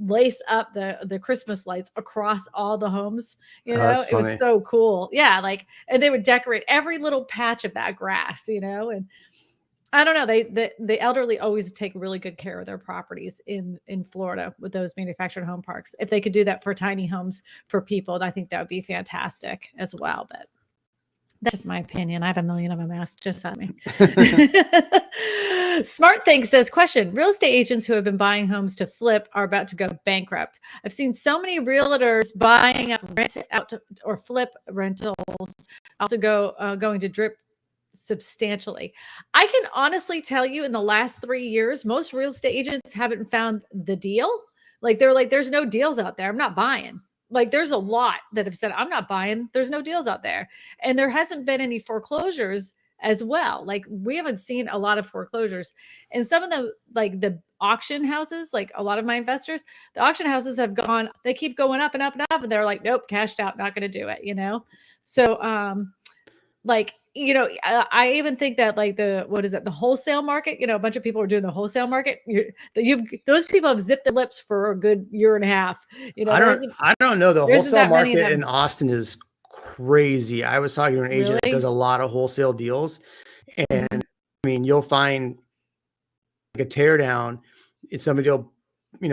lace up the Christmas lights across all the homes. That's It was funny. so cool. Yeah. And they would decorate every little patch of that grass, and I don't know. The elderly always take really good care of their properties in Florida with those manufactured home parks. If they could do that for tiny homes for people, I think that would be fantastic as well. But that's just my opinion. I have a million of them asked just at me. Smart Thing says, question, real estate agents who have been buying homes to flip are about to go bankrupt. I've seen so many realtors buying up rent out or flip rentals also going to drip substantially. I can honestly tell you in the last 3 years, most real estate agents haven't found the deal. Like they're like, there's no deals out there. I'm not buying. Like there's a lot that have said, I'm not buying. There's no deals out there. And there hasn't been any foreclosures as well. Like we haven't seen a lot of foreclosures. And some of the like the auction houses, like a lot of my investors, the auction houses have gone, they keep going up and up and up. And they're like, nope, cashed out, not going to do it, So like, I even think that like the wholesale market, a bunch of people are doing the wholesale market. Those people have zipped their lips for a good year and a half. I don't know. The There isn't wholesale that many of market in them. Austin is crazy. I was talking to an agent that does Really? a lot of wholesale deals, and Mhm. I mean, you'll find like a tear down. It's somebody will,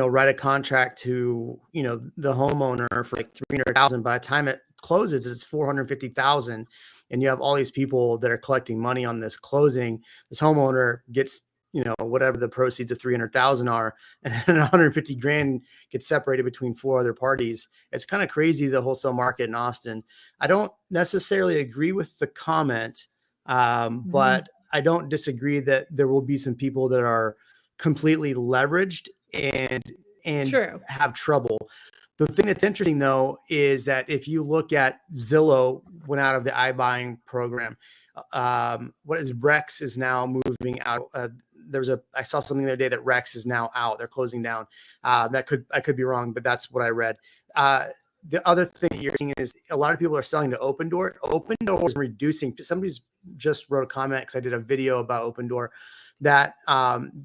write a contract to, the homeowner for like 300,000. By the time it closes, it's 450,000. And you have all these people that are collecting money on this closing. This homeowner gets, whatever the proceeds of 300,000 are, and then 150 grand gets separated between four other parties. It's kind of crazy, the wholesale market in Austin. I don't necessarily agree with the comment, Mhm. but I don't disagree that there will be some people that are completely leveraged and True. have trouble. The thing that's interesting though is that if you look at Zillow went out of the iBuying program, what is Rex is now moving out. I saw something the other day that Rex is now out. They're closing down. I could be wrong, but that's what I read. The other thing you're seeing is a lot of people are selling to Open Door. Open Door is reducing. Somebody's just wrote a comment because I did a video about Open Door that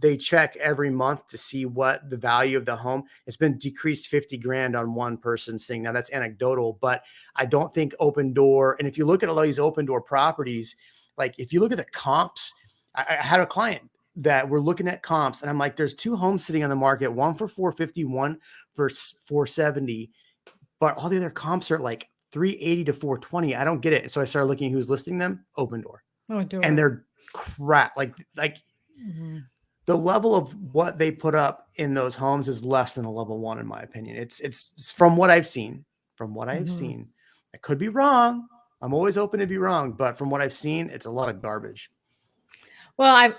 they check every month to see what the value of the home. It's been decreased 50 grand on one person's thing. Now that's anecdotal, but I don't think Open Door. And if you look at a lot of these Open Door properties, like if you look at the comps, I had a client that we're looking at comps and I'm like, there's two homes sitting on the market, one for 450, one for 470. But all the other comps are like 380 to 420. I don't get it. So I started looking who's listing them, Open Door. Oh, And door. they're crap. Like Mhm. the level of what they put up in those homes is less than a level one, in my opinion. It's from what I've seen. From what I've Mhm. seen, I could be wrong. I'm always open to be wrong, but from what I've seen, it's a lot of garbage. Well,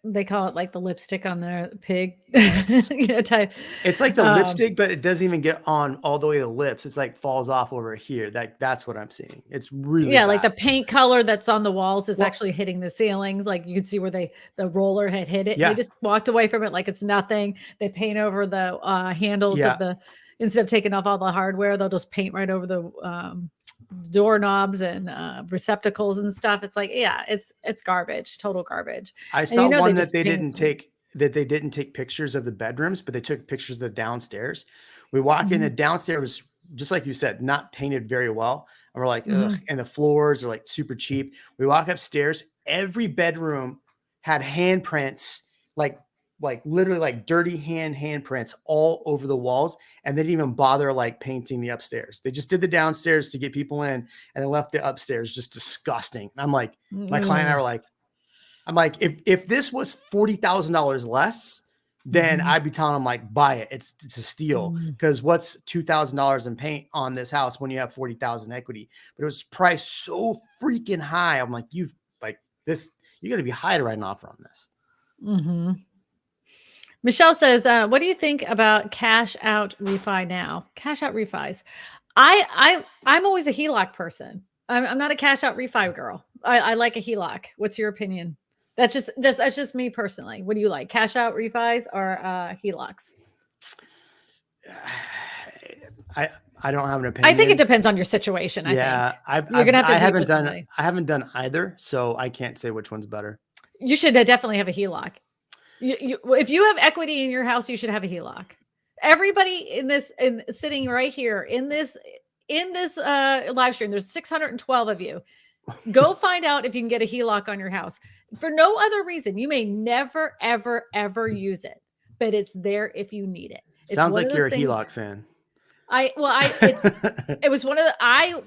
they call it like the lipstick on the pig, It's type. it's like the Um, lipstick, but it doesn't even get on all the way to the lips. It's like falls off over here. That's what I'm seeing. It's really Yeah, like bad. the paint color that's on the walls is Well, actually hitting the ceilings. Like you could see where the roller had hit it. And they yeah, just walked away from it like it's nothing. They paint over the handles of yeah. the instead of taking off all the hardware, they'll just paint right over the doorknobs and receptacles and stuff. It's like, yeah, it's garbage, total garbage. I And saw they one just painted some. that they didn't take pictures of the bedrooms, but they took pictures of the downstairs. We walk in, the Mhm, downstairs was just like you said, not painted very well. And we're like, ugh, mhm. and the floors are like super cheap. We walk upstairs, every bedroom had handprints, like like literally like dirty handprints all over the walls, and they didn't even bother like painting the upstairs. They just did the downstairs to get people in, and they left the upstairs just disgusting. And I'm like, my client and I were like, I'm like, if this was $40,000 less, then I'd be telling them like, buy it. It's a steal, because what's $2,000 in paint on this house when you have 40,000 equity? But it was priced so freaking high. I'm like, you got to be high to write an offer on this. Michelle says, what do you think about cash out refi now? Cash out refis. I'm always a HELOC person. I'm not a cash out refi girl. I like a HELOC. What's your opinion? That's just me personally. What do you like? Cash out refis or HELOCs? I don't have an opinion. I think it depends on your situation. Yeah, I think I haven't done either, so I can't say which one's better. You should definitely have a HELOC. If you have equity in your house, you should have a HELOC. Everybody sitting right here in this live stream, there's 612 of you. Go find out if you can get a HELOC on your house for no other reason. You may never, ever, ever use it, but it's there if you need it. Sounds like you're a HELOC fan. It was one of the, I'm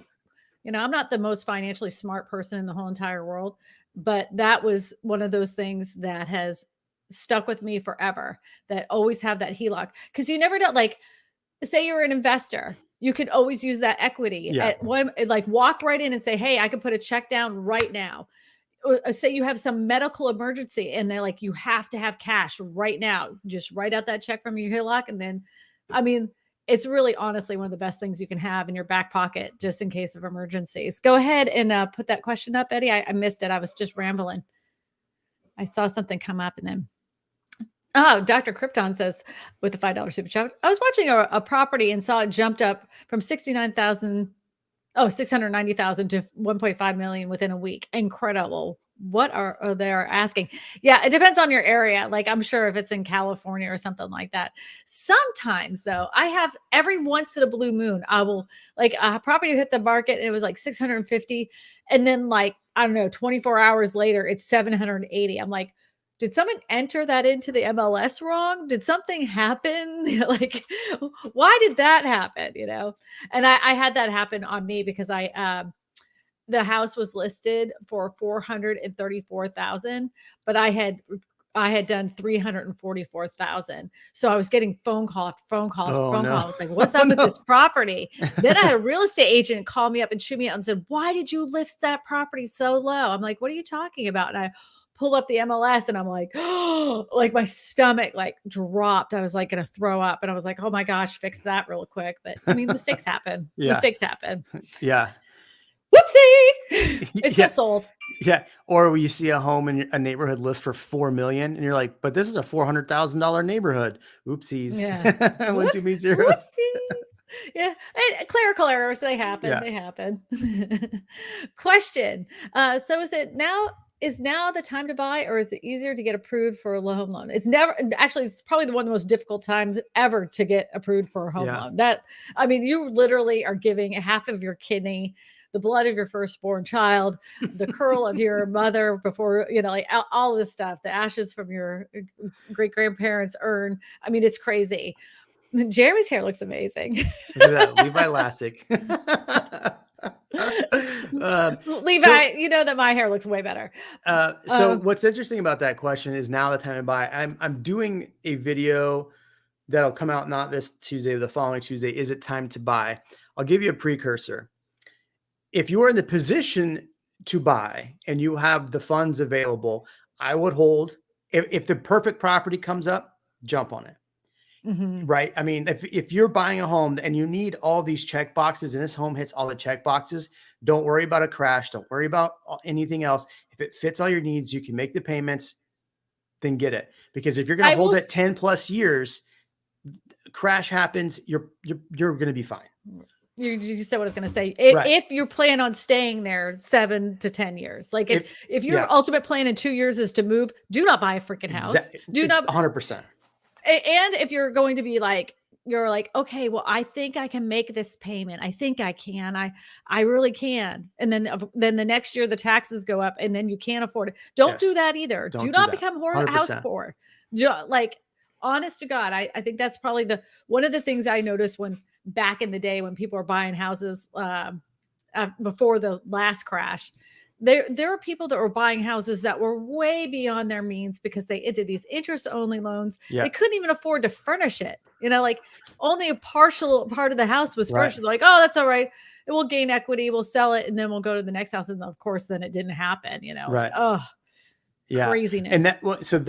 not the most financially smart person in the whole entire world, but that was one of those things that has stuck with me forever, that always have that HELOC. Because you never know, like, say you're an investor, you could always use that equity at one, like walk right in and say, hey, I could put a check down right now. Or say you have some medical emergency and they're like, you have to have cash right now. Just write out that check from your HELOC. And then, it's really honestly one of the best things you can have in your back pocket, just in case of emergencies. Go ahead and put that question up, Eddie. I missed it. I was just rambling. I saw something come up and then, Dr. Krypton says with the $5 super chat, I was watching a property and saw it jumped up from 690,000 to 1.5 million within a week. Incredible. What are they asking? Yeah, it depends on your area. Like, I'm sure if it's in California or something like that. Sometimes though, I have every once in a blue moon, I will like a property hit the market and it was like 650. And then like, I don't know, 24 hours later, it's 780. I'm like, did someone enter that into the MLS wrong? Did something happen? Like, why did that happen? And I had that happen on me because the house was listed for 434,000, but I had done 344,000. So I was getting phone call after phone call after phone call. I was like, what's up with this property? Then I had a real estate agent call me up and shoot me out and said, why did you list that property so low? I'm like, what are you talking about? And I pull up the MLS and I'm like, oh, like my stomach like dropped. I was like going to throw up and I was like, oh my gosh, fix that real quick. But mistakes happen. Mistakes happen. Yeah. Whoopsie. It's still sold. Yeah. Or you see a home in a neighborhood list for 4 million and you're like, but this is a $400,000 neighborhood. Oopsies. Yeah. 1, 2, 3, 0. Yeah. And clerical errors, they happen. Yeah. They happen. Question. So is now the time to buy, or is it easier to get approved for a home loan? It's probably one of the most difficult times ever to get approved for a home loan. You literally are giving half of your kidney, the blood of your firstborn child, the curl of your mother before, like all this stuff, the ashes from your great grandparents' urn. It's crazy. Jeremy's hair looks amazing. Look at that, Levi Lassick. Levi, you know that my hair looks way better. So what's interesting about that question is now the time to buy. I'm doing a video that'll come out not this Tuesday, the following Tuesday. Is it time to buy? I'll give you a precursor. If you are in the position to buy and you have the funds available, I would hold. If the perfect property comes up, jump on it. Mm-hmm. Right. If you're buying a home and you need all these check boxes and this home hits all the check boxes, don't worry about a crash. Don't worry about anything else. If it fits all your needs, you can make the payments, then get it. Because if you're going to hold it 10 plus years, crash happens, you're going to be fine. You said what I was going to say. If you plan on staying there 7 to 10 years, like if your ultimate plan in 2 years is to move, do not buy a freaking house. Do not 100%. And if you're going to be like you're like, okay, well, I think I can make this payment. I think I can. I really can. And then the next year the taxes go up and then you can't afford it. Don't do Yes. that either. Do Don't do not that. become house 100%. poor. Like, honest to God, I think that's probably one of the things I noticed when back in the day when people were buying houses before the last crash. There are people that were buying houses that were way beyond their means because they did these interest only loans. Yeah. They couldn't even afford to furnish it. Like only a partial part of the house was Right. furnished. Like, oh, that's all right. It will gain equity. We'll sell it, and then we'll go to the next house. And of course, then it didn't happen. Right. Oh, Yeah. craziness. And so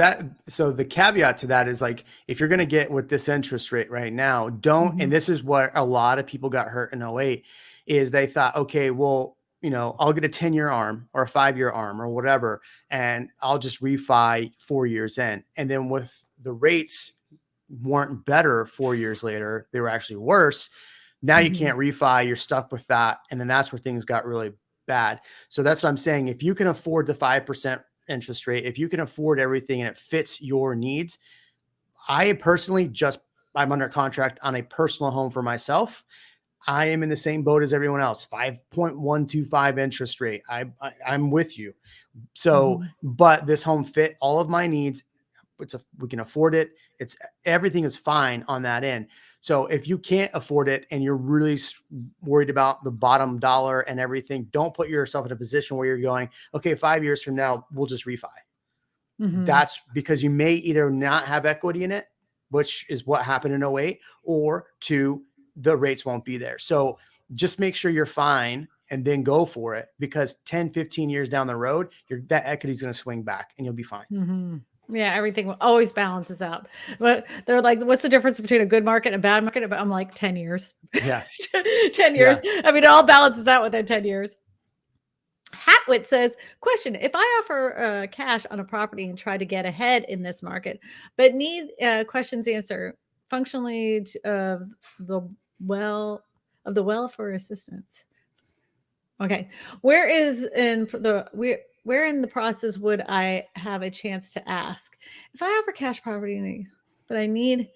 the caveat to that is like, if you're going to get with this interest rate right now, don't, and this is what a lot of people got hurt in 08 is they thought, okay, well, I'll get a 10-year arm or a 5-year arm or whatever, and I'll just refi 4 years in. And then with the rates weren't better 4 years later, they were actually worse. Now you can't refi, you're stuck with that. And then that's where things got really bad. So that's what I'm saying. If you can afford the 5% interest rate, if you can afford everything and it fits your needs, I'm under contract on a personal home for myself. I am in the same boat as everyone else, 5.125 interest rate. I'm with you. So, but this home fit all of my needs. We can afford it. Everything is fine on that end. So if you can't afford it and you're really worried about the bottom dollar and everything, don't put yourself in a position where you're going, okay, 5 years from now, we'll just refi. That's because you may either not have equity in it, which is what happened in 08, or 2, the rates won't be there. So just make sure you're fine and then go for it, because 10, 15 years down the road, that equity is going to swing back and you'll be fine. Yeah, everything always balances out. But they're like, what's the difference between a good market and a bad market? But I'm like, 10 years. Yeah. 10 years. Yeah. I mean, it all balances out within 10 years. Hatwit says, question, if I offer cash on a property and try to get ahead in this market, but need questions answered functionally of the well for assistance. Okay. Where in the process would I have a chance to ask? If I offer cash property, but I need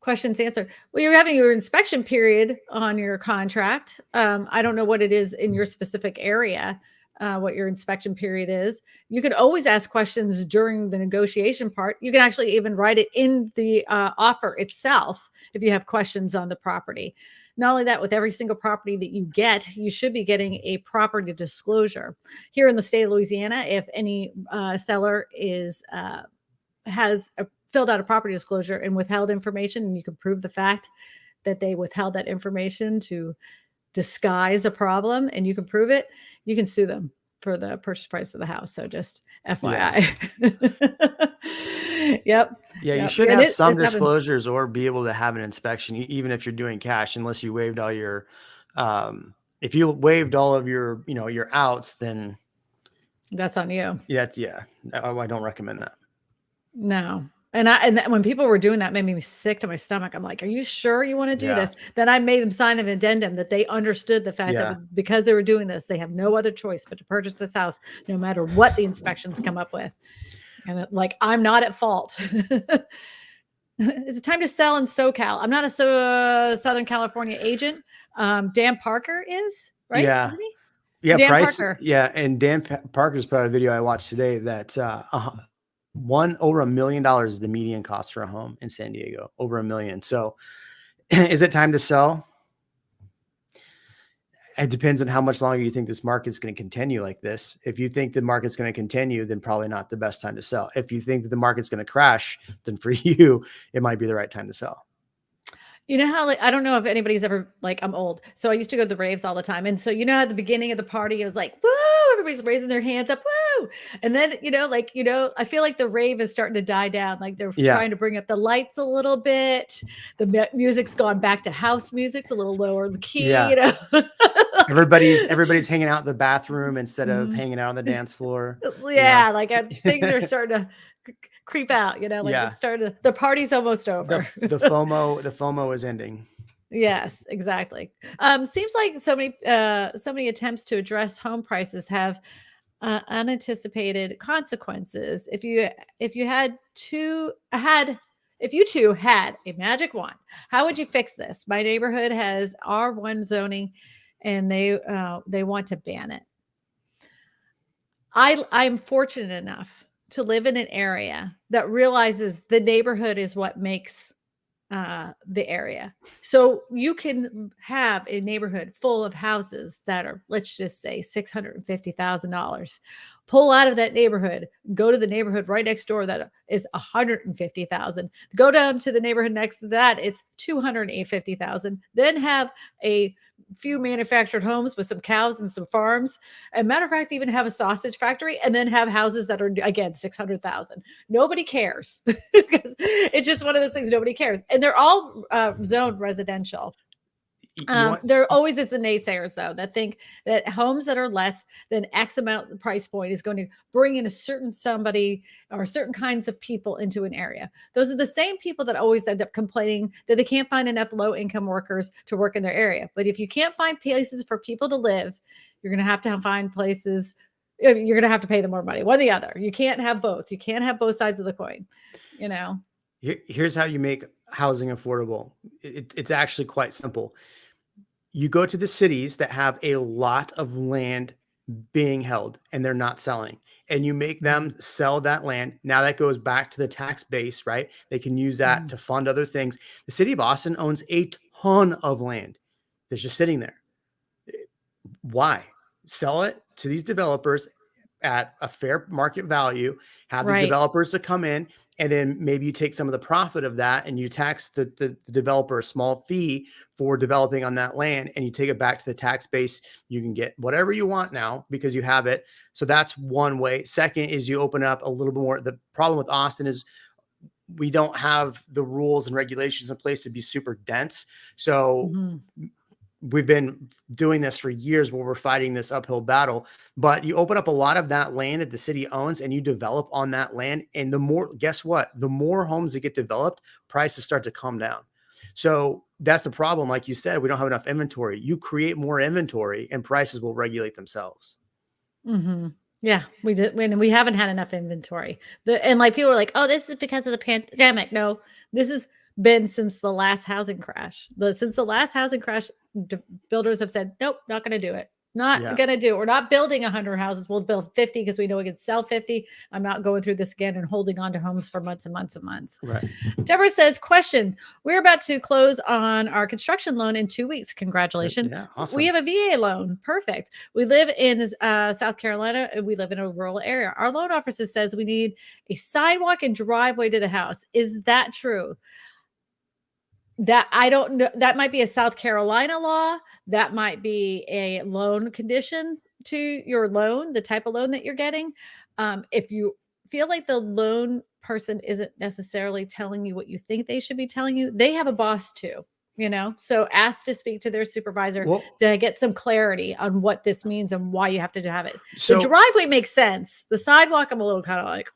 questions answered. Well, you're having your inspection period on your contract. I don't know what it is in your specific area, what your inspection period is. You could always ask questions during the negotiation part. You can actually even write it in the offer itself if you have questions on the property. Not only that, with every single property that you get, you should be getting a property disclosure. Here in the state of Louisiana, if any seller has filled out a property disclosure and withheld information, and you can prove the fact that they withheld that information to disguise a problem, and you can prove it, you can sue them for the purchase price of the house. So just FYI. Yep. Yeah, you should have some disclosures or be able to have an inspection, even if you're doing cash, unless you waived all your, if you waived all of your, your outs, then that's on you. Yeah. I don't recommend that. No. And when people were doing that, made me sick to my stomach. I'm like, are you sure you want to do this? Then I made them sign an addendum that they understood the fact that because they were doing this, they have no other choice but to purchase this house, no matter what the inspections come up with. And I'm not at fault. Is it time to sell in SoCal? I'm not a Southern California agent. Dan Parker is, right? Yeah. Isn't he? Yeah. Dan Parker. Yeah. And Dan Parker's put out a video I watched today that over $1 million is the median cost for a home in San Diego, over $1 million. So is it time to sell? It depends on how much longer you think this market's going to continue like this. If you think the market's going to continue, then probably not the best time to sell. If you think that the market's going to crash, then for you, it might be the right time to sell. You know how, I don't know if anybody's ever, I'm old. So I used to go to the raves all the time. And so, at the beginning of the party, it was like, woo, everybody's raising their hands up, woo. And then, I feel like the rave is starting to die down. Like they're trying to bring up the lights a little bit. The music's gone back to house music. It's a little lower the key, Everybody's hanging out in the bathroom instead of hanging out on the dance floor. Yeah. Things are starting to creep out, it started, the party's almost over. The FOMO is ending. Yes, exactly. Seems like so many attempts to address home prices have unanticipated consequences. If if you two had a magic wand, how would you fix this? My neighborhood has R1 zoning, and they want to ban it. I'm fortunate enough to live in an area that realizes the neighborhood is what makes the area. So you can have a neighborhood full of houses that are, let's just say, $650,000. Pull out of that neighborhood, go to the neighborhood right next door that is 150,000. Go down to the neighborhood next to that, it's 250,000. Then have a few manufactured homes with some cows and some farms. And matter of fact, even have a sausage factory, and then have houses that are again 600,000. Nobody cares because it's just one of those things. Nobody cares, and they're all zoned residential. You know what? There always is the naysayers, though, that think that homes that are less than X amount the price point is going to bring in a certain somebody or certain kinds of people into an area. Those are the same people that always end up complaining that they can't find enough low income workers to work in their area. But if you can't find places for people to live, you're going to find places. You're going to have to pay them more money, one or the other. You can't have both. You can't have both sides of the coin, you know? Here's how you make housing affordable. It's actually quite simple. You go to the cities that have a lot of land being held and they're not selling, and you make them sell that land. Now that goes back to the tax base, right? They can use that to fund other things. The city of Austin owns a ton of land that's just sitting there. Why? Sell it to these developers at a fair market value, have the developers to come in, and then maybe you take some of the profit of that and you tax the developer a small fee for developing on that land, and you take it back to the tax base. You can get whatever you want now because you have it. So that's one way. Second is you open up a little bit more. The problem with Austin is we don't have the rules and regulations in place to be super dense. So we've been doing this for years where we're fighting this uphill battle, but you open up a lot of that land that the city owns and you develop on that land. And guess what? The more homes that get developed, prices start to come down. So that's the problem. Like you said, we don't have enough inventory. You create more inventory and prices will regulate themselves. Yeah, we did when we haven't had enough inventory. And like people are like, oh, this is because of the pandemic. No, this has been since the last housing crash. Since the last housing crash, builders have said, nope, not going to do it. Not going to do it. We're not building 100 houses. We'll build 50 because we know we can sell 50. I'm not going through this again and holding on to homes for months and months and months. Right. Deborah says, question, we're about to close on our construction loan in 2 weeks. Congratulations. Yeah, awesome. We have a VA loan. Perfect. We live in South Carolina, and we live in a rural area. Our loan officer says we need a sidewalk and driveway to the house. Is that true? That I don't know. That might be a South Carolina law. That might be a loan condition to your loan, the type of loan that you're getting. If you feel like the loan person isn't necessarily telling you what you think they should be telling you, they have a boss too, so ask to speak to their supervisor to get some clarity on what this means and why you have to have it. So the driveway makes sense. The sidewalk, I'm a little kind of like.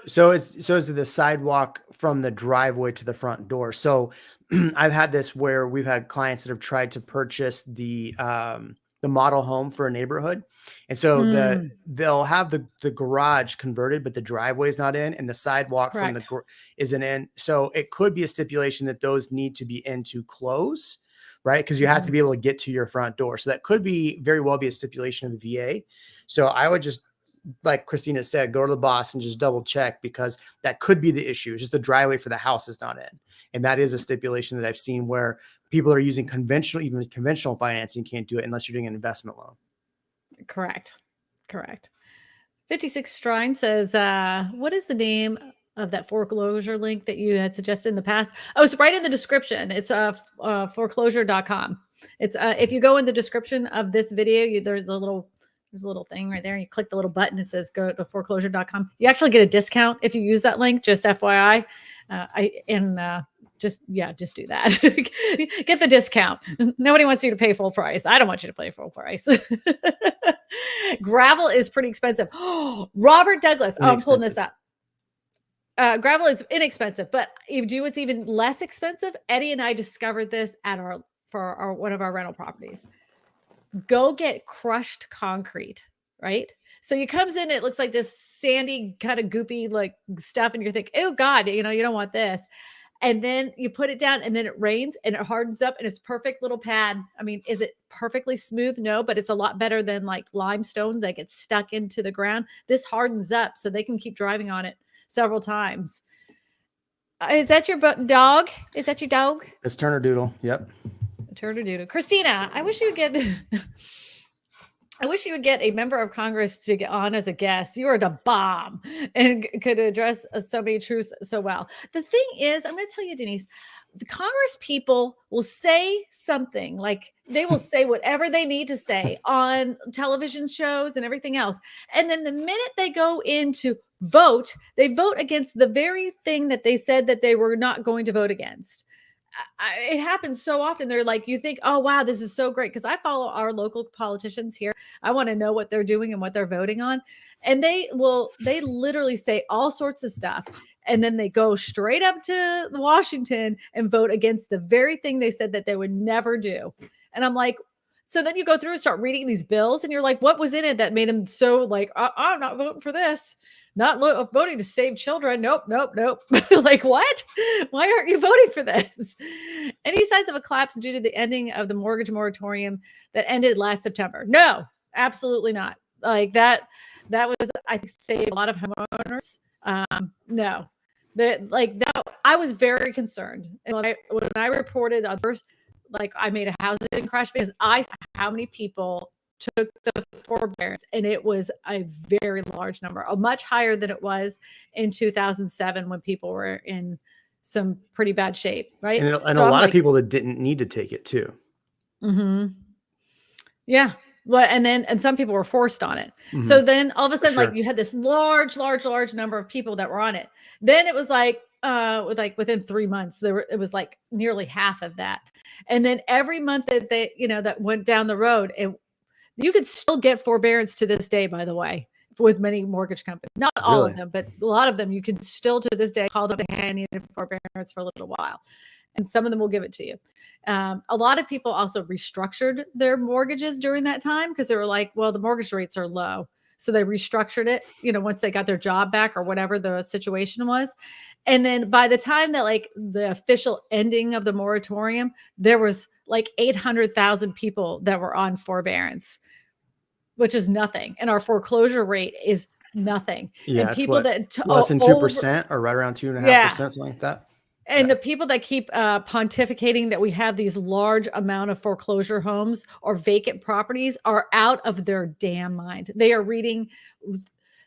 So is the sidewalk from the driveway to the front door. So I've had this where we've had clients that have tried to purchase the model home for a neighborhood. And so they'll have the garage converted, but the driveway is not in, and the sidewalk from isn't in. So it could be a stipulation that those need to be in to close, right? Because you have to be able to get to your front door. So that could be very well be a stipulation of the VA. So I would just, like Kristina said, go to the boss and just double check, because that could be the issue. Just the driveway for the house is not in. And that is a stipulation that I've seen where people are using even conventional financing can't do it unless you're doing an investment loan. Correct. 56 Strine says, what is the name of that foreclosure link that you had suggested in the past? Oh, it's right in the description. It's foreclosure.com. It's if you go in the description of this video, there's a little thing right there. You click the little button. It says go to foreclosure.com. You actually get a discount if you use that link, just FYI. Just do that. Get the discount. Nobody wants you to pay full price. I don't want you to pay full price. Gravel is pretty expensive. Robert Douglas. Oh, I'm pulling this up. Gravel is inexpensive, but if you what's even less expensive, Eddie and I discovered this at one of our rental properties. Go get crushed concrete, right? So it comes in, it looks like this sandy kind of goopy like stuff, and you're thinking, oh God, you don't want this. And then you put it down and then it rains and it hardens up and it's perfect little pad. I mean, is it perfectly smooth? No, but it's a lot better than like limestone that gets stuck into the ground. This hardens up so they can keep driving on it several times. Is that your dog? Is that your dog? It's Turner Doodle. Yep. Turner Doodle. Kristina, I wish you would get I wish you would get a member of Congress to get on as a guest. You are the bomb and could address so many truths so well. The thing is, I'm going to tell you, Denise, the Congress people will say something like they will say whatever they need to say on television shows and everything else. And then the minute they go in to vote, they vote against the very thing that they said that they were not going to vote against. It happens so often. They're like, you think, oh, wow, this is so great. Because I follow our local politicians here. I want to know what they're doing and what they're voting on. And they literally say all sorts of stuff. And then they go straight up to Washington and vote against the very thing they said that they would never do. And I'm like, so then you go through and start reading these bills and you're like, what was in it that made them so like, I'm not voting for this. Not voting to save children. Nope. Like, what? Why aren't you voting for this? Any signs of a collapse due to the ending of the mortgage moratorium that ended last September? No, absolutely not. Like that was, I think, saved a lot of homeowners. No, I was very concerned. And when I reported on first, like I made a housing crash because I saw how many people took the forbearance, and it was a very large number, much higher than it was in 2007 when people were in some pretty bad shape, right? And a lot of people that didn't need to take it too. Mm-hmm. Yeah. Well, and some people were forced on it. Mm-hmm. So then all of a sudden, like you had this large number of people that were on it. Then it was like, within 3 months, it was like nearly half of that. And then every month that they, that went down the road, you could still get forbearance to this day, by the way, with many mortgage companies. Not all of them, but a lot of them, you can still to this day call them to hand you forbearance for a little while. And some of them will give it to you. A lot of people also restructured their mortgages during that time because they were like, well, the mortgage rates are low. So they restructured it, once they got their job back or whatever the situation was. And then by the time that like the official ending of the moratorium, there was like 800,000 people that were on forbearance, which is nothing. And our foreclosure rate is nothing. Yeah, and people that less than 2% or right around 2.5%, something like that. And the people that keep pontificating that we have these large amount of foreclosure homes or vacant properties are out of their damn mind. They are reading.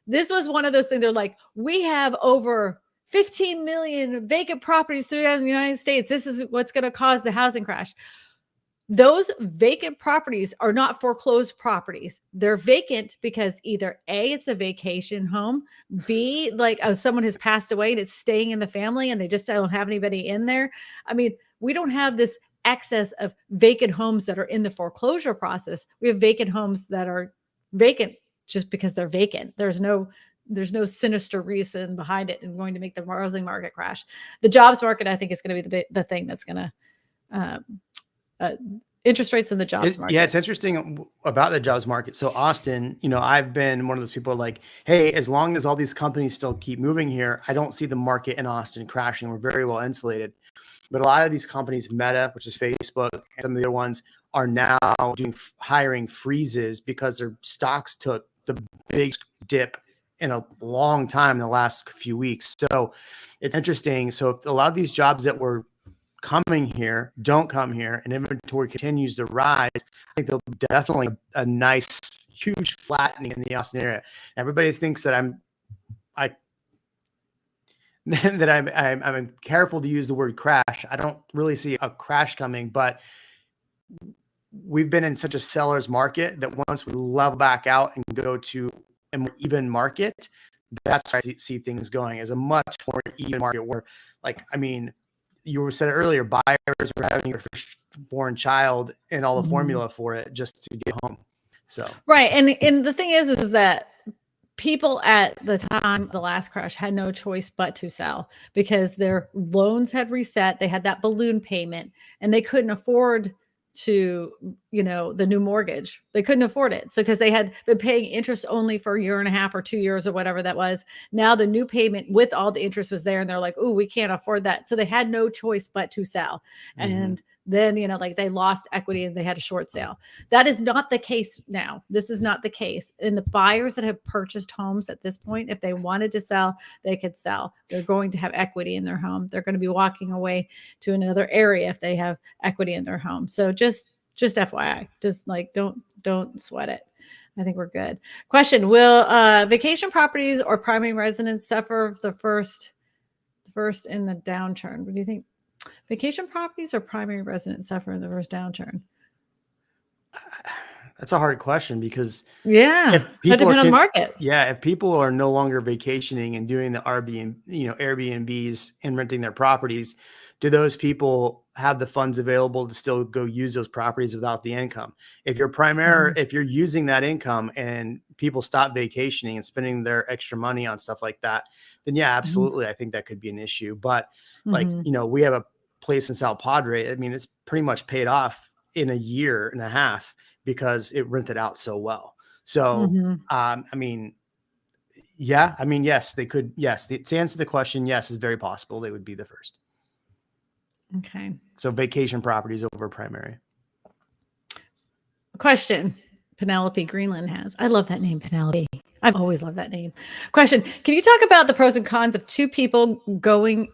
This was one of those things. They're like, we have over 15 million vacant properties throughout the United States. This is what's going to cause the housing crash. Those vacant properties are not foreclosed properties. They're vacant because either A, it's a vacation home, B, like someone has passed away and it's staying in the family and they just don't have anybody in there. I mean, we don't have this excess of vacant homes that are in the foreclosure process. We have vacant homes that are vacant just because they're vacant. There's no sinister reason behind it and going to make the housing market crash. The jobs market, I think, is going to be the thing that's going to interest rates in the jobs market. Yeah, it's interesting about the jobs market. So Austin, I've been one of those people like, hey, as long as all these companies still keep moving here, I don't see the market in Austin crashing. We're very well insulated. But a lot of these companies, Meta, which is Facebook, and some of the other ones, are now doing hiring freezes because their stocks took the big dip in a long time in the last few weeks. So it's interesting. So if a lot of these jobs that were coming here don't come here and inventory continues to rise, I think there'll be definitely a nice, huge flattening in the Austin area. Everybody thinks that I'm careful to use the word crash. I don't really see a crash coming, but we've been in such a seller's market that once we level back out and go to a more even market, that's where I see things going as a much more even market where, you said it earlier, buyers are having your firstborn child and all the formula for it just to get home. So right. And the thing is that people at the time of the last crash had no choice but to sell because their loans had reset. They had that balloon payment and they couldn't afford to the new mortgage. They couldn't afford it. So, because they had been paying interest only for a year and a half or 2 years or whatever that was. Now the new payment with all the interest was there, and they're like, oh, we can't afford that. So they had no choice but to sell. And then, like they lost equity and they had a short sale. That is not the case now. This is not the case. And the buyers that have purchased homes at this point, if they wanted to sell, they could sell. They're going to have equity in their home. They're going to be walking away to another area if they have equity in their home. So just FYI, just like don't sweat it. I think we're good. Question: will vacation properties or primary residence suffer the first in the downturn? What do you think? Vacation properties or primary residence suffer in the first downturn? That's a hard question because that depends on the market. Yeah, if people are no longer vacationing and doing the Airbnbs and renting their properties, do those people have the funds available to still go use those properties without the income? If you're using that income and people stop vacationing and spending their extra money on stuff like that, then yeah, absolutely. I think that could be an issue. But we have a place in South Padre. I mean, it's pretty much paid off in a year and a half because it rented out so well. So, yes, they could. Yes. To answer the question, yes, it's very possible they would be the first. Okay. So vacation properties over primary. Question Penelope Greenland has. I love that name, Penelope. I've always loved that name. Question: can you talk about the pros and cons of two people going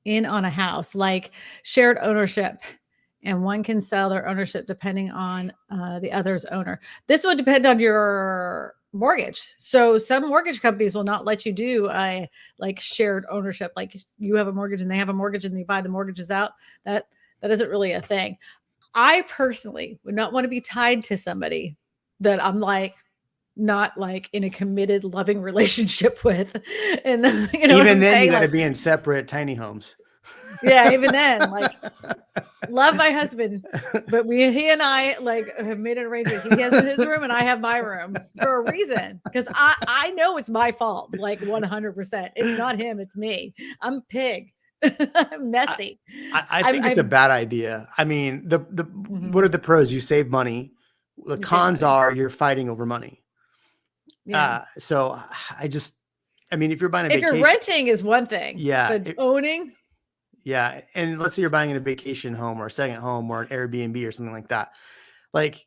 in on a house, like shared ownership, and one can sell their ownership depending on the other's owner? This would depend on your mortgage. So some mortgage companies will not let you do like shared ownership. Like you have a mortgage and they have a mortgage and you buy the mortgages out. That isn't really a thing. I personally would not want to be tied to somebody that I'm like not like in a committed, loving relationship with. And even then, you got to be in separate tiny homes. Yeah, even then, like, love my husband, but he and I like have made an arrangement. He has his room and I have my room for a reason, because I know it's my fault, like 100%. It's not him, it's me. I'm a pig. I'm messy. I think it's a bad idea. I mean, what are the pros? You save money. The cons are you're fighting over money. Yeah. So if you're buying a vacation, you're renting is one thing. Yeah. But owning. Yeah. And let's say you're buying a vacation home or a second home or an Airbnb or something like that. Like,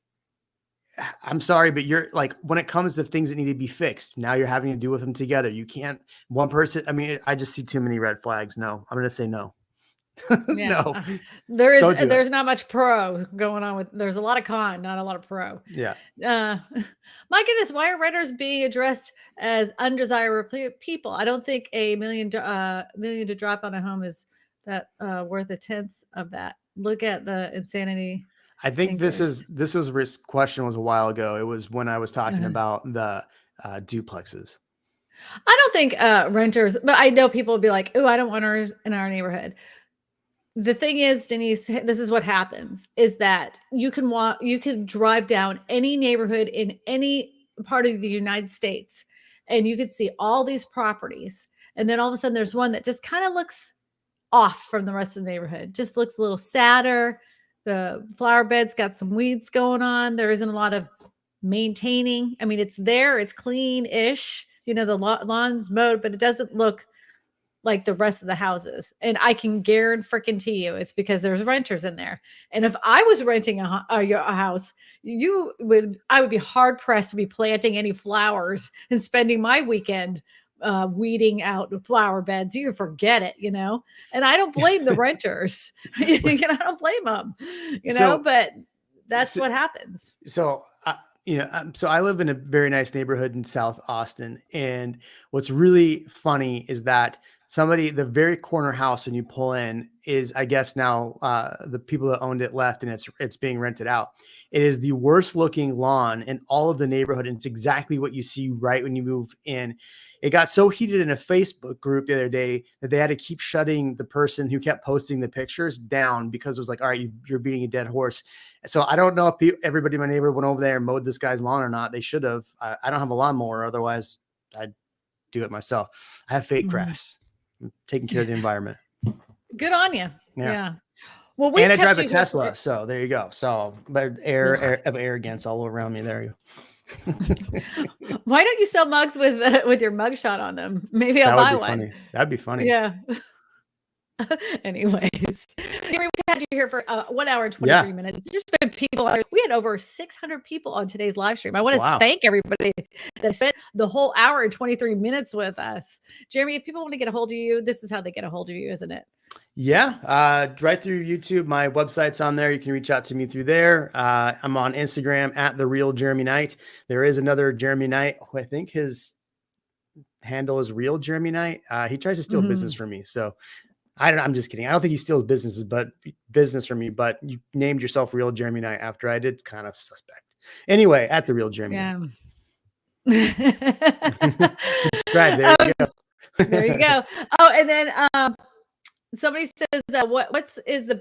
I'm sorry, but you're like, when it comes to things that need to be fixed, now you're having to deal with them together. You can't, one person. I mean, I just see too many red flags. No, I'm going to say no. No, there's not much pro going on with, there's a lot of con, not a lot of pro. Yeah. My goodness, why are renters being addressed as undesirable people? I don't think $1 million to drop on a home is that worth a tenth of that. Look at the insanity. I think this question was a while ago. It was when I was talking about the duplexes. I don't think renters, but I know people will be like, oh, I don't want ours in our neighborhood. The thing is, Denise, this is what happens, is that you can drive down any neighborhood in any part of the United States and you could see all these properties. And then all of a sudden there's one that just kind of looks off from the rest of the neighborhood, just looks a little sadder. The flower bed's got some weeds going on. There isn't a lot of maintaining. I mean, it's there, it's clean-ish, the lawn's mowed, but it doesn't look like the rest of the houses. And I can guarantee you it's because there's renters in there. And if I was renting a house, I would be hard pressed to be planting any flowers and spending my weekend weeding out flower beds. You forget it, and I don't blame the renters. I don't blame them, but that's what happens. So I live in a very nice neighborhood in South Austin. And what's really funny is that the very corner house when you pull in is, I guess now the people that owned it left and it's being rented out. It is the worst looking lawn in all of the neighborhood. And it's exactly what you see right when you move in. It got so heated in a Facebook group the other day that they had to keep shutting the person who kept posting the pictures down because it was like, all right, you're beating a dead horse. So I don't know if everybody in my neighborhood went over there and mowed this guy's lawn or not. They should have. I don't have a lawnmower. Otherwise, I'd do it myself. I have fake grass. I'm taking care of the environment. Good on you. Yeah. Well, we've And I drive kept a you here for Tesla, so there you go. So, but arrogance all around me. There you go. Why don't you sell mugs with your mugshot on them? Maybe I'll That would buy be one. funny. That'd be funny. Yeah. Anyways, we had you here for 1 hour and 23 Yeah. minutes. There's just been people. We had over 600 people on today's live stream. I want to Wow. thank everybody that spent the whole hour and 23 minutes with us. Jeremy, if people want to get a hold of you, this is how they get a hold of you, isn't it? Yeah, right through YouTube. My website's on there. You can reach out to me through there. I'm on Instagram at The Real Jeremy Knight. There is another Jeremy Knight who I think his handle is Real Jeremy Knight. He tries to steal business from me. So I don't know. I'm just kidding. I don't think he steals business from me, but you named yourself Real Jeremy Knight after I did. Kind of suspect. Anyway, at The Real Jeremy Knight. Subscribe. There you go. There you go. Oh, and then somebody says, what's the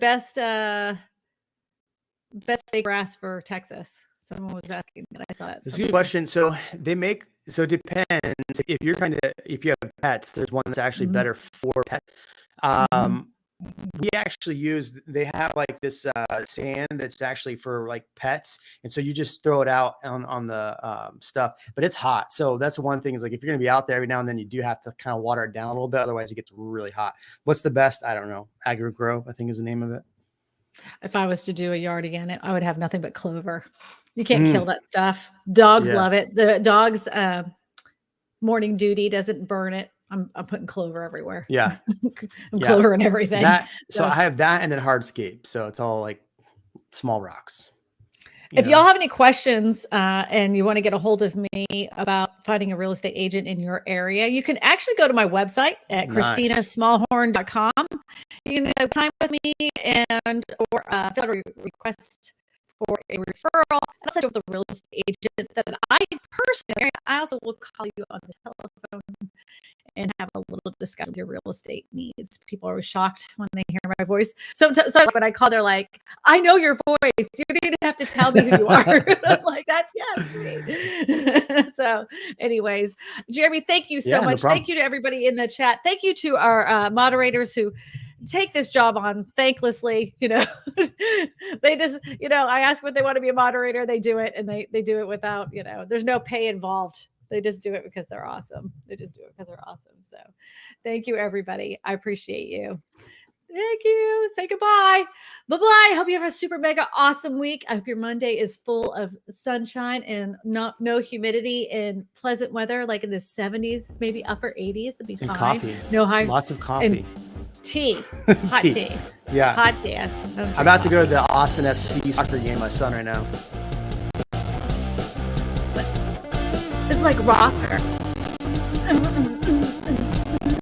best fake grass for Texas? Someone was asking that. I saw that. That's a good question. So it depends. If you have pets, there's one that's actually better for pets. We actually they have like this sand that's actually for like pets. And so you just throw it out on the stuff, but it's hot. So that's the one thing is like, if you're going to be out there every now and then, you do have to kind of water it down a little bit. Otherwise it gets really hot. What's the best? I don't know. Agri-Grow, I think is the name of it. If I was to do a yard again, I would have nothing but clover. You can't kill that stuff. Dogs love it. The dogs morning duty doesn't burn it. I'm putting clover everywhere. Yeah. Clover and everything. So I have that and then hardscape. So it's all like small rocks. If y'all have any questions and you want to get a hold of me about finding a real estate agent in your area, you can actually go to my website at KristinaSmallhorn.com. You can have time with me or fill out a request for a referral. And I'll set you up with a real estate agent that I personally, I also will call you on the telephone and have a little discussion with your real estate needs. People are shocked when they hear my voice. Sometimes when I call, they're like, I know your voice. You don't even have to tell me who you are. I'm like, that's me. So anyways, Jeremy, thank you so much. Thank you to everybody in the chat. Thank you to our moderators who take this job on thanklessly. They just, I ask what they want to be a moderator. They do it, and they do it without, there's no pay involved. They just do it because they're awesome. So thank you, everybody. I appreciate you. Thank you. Say goodbye. Bye-bye. Hope you have a super mega awesome week. I hope your Monday is full of sunshine and no humidity and pleasant weather, like in the 70s, maybe upper 80s. It'd be fine. Coffee. No high. Lots of coffee. Tea. Hot tea. Yeah. Hot tea. I'm about to go to the Austin FC soccer game with my son right now. It's like rocker.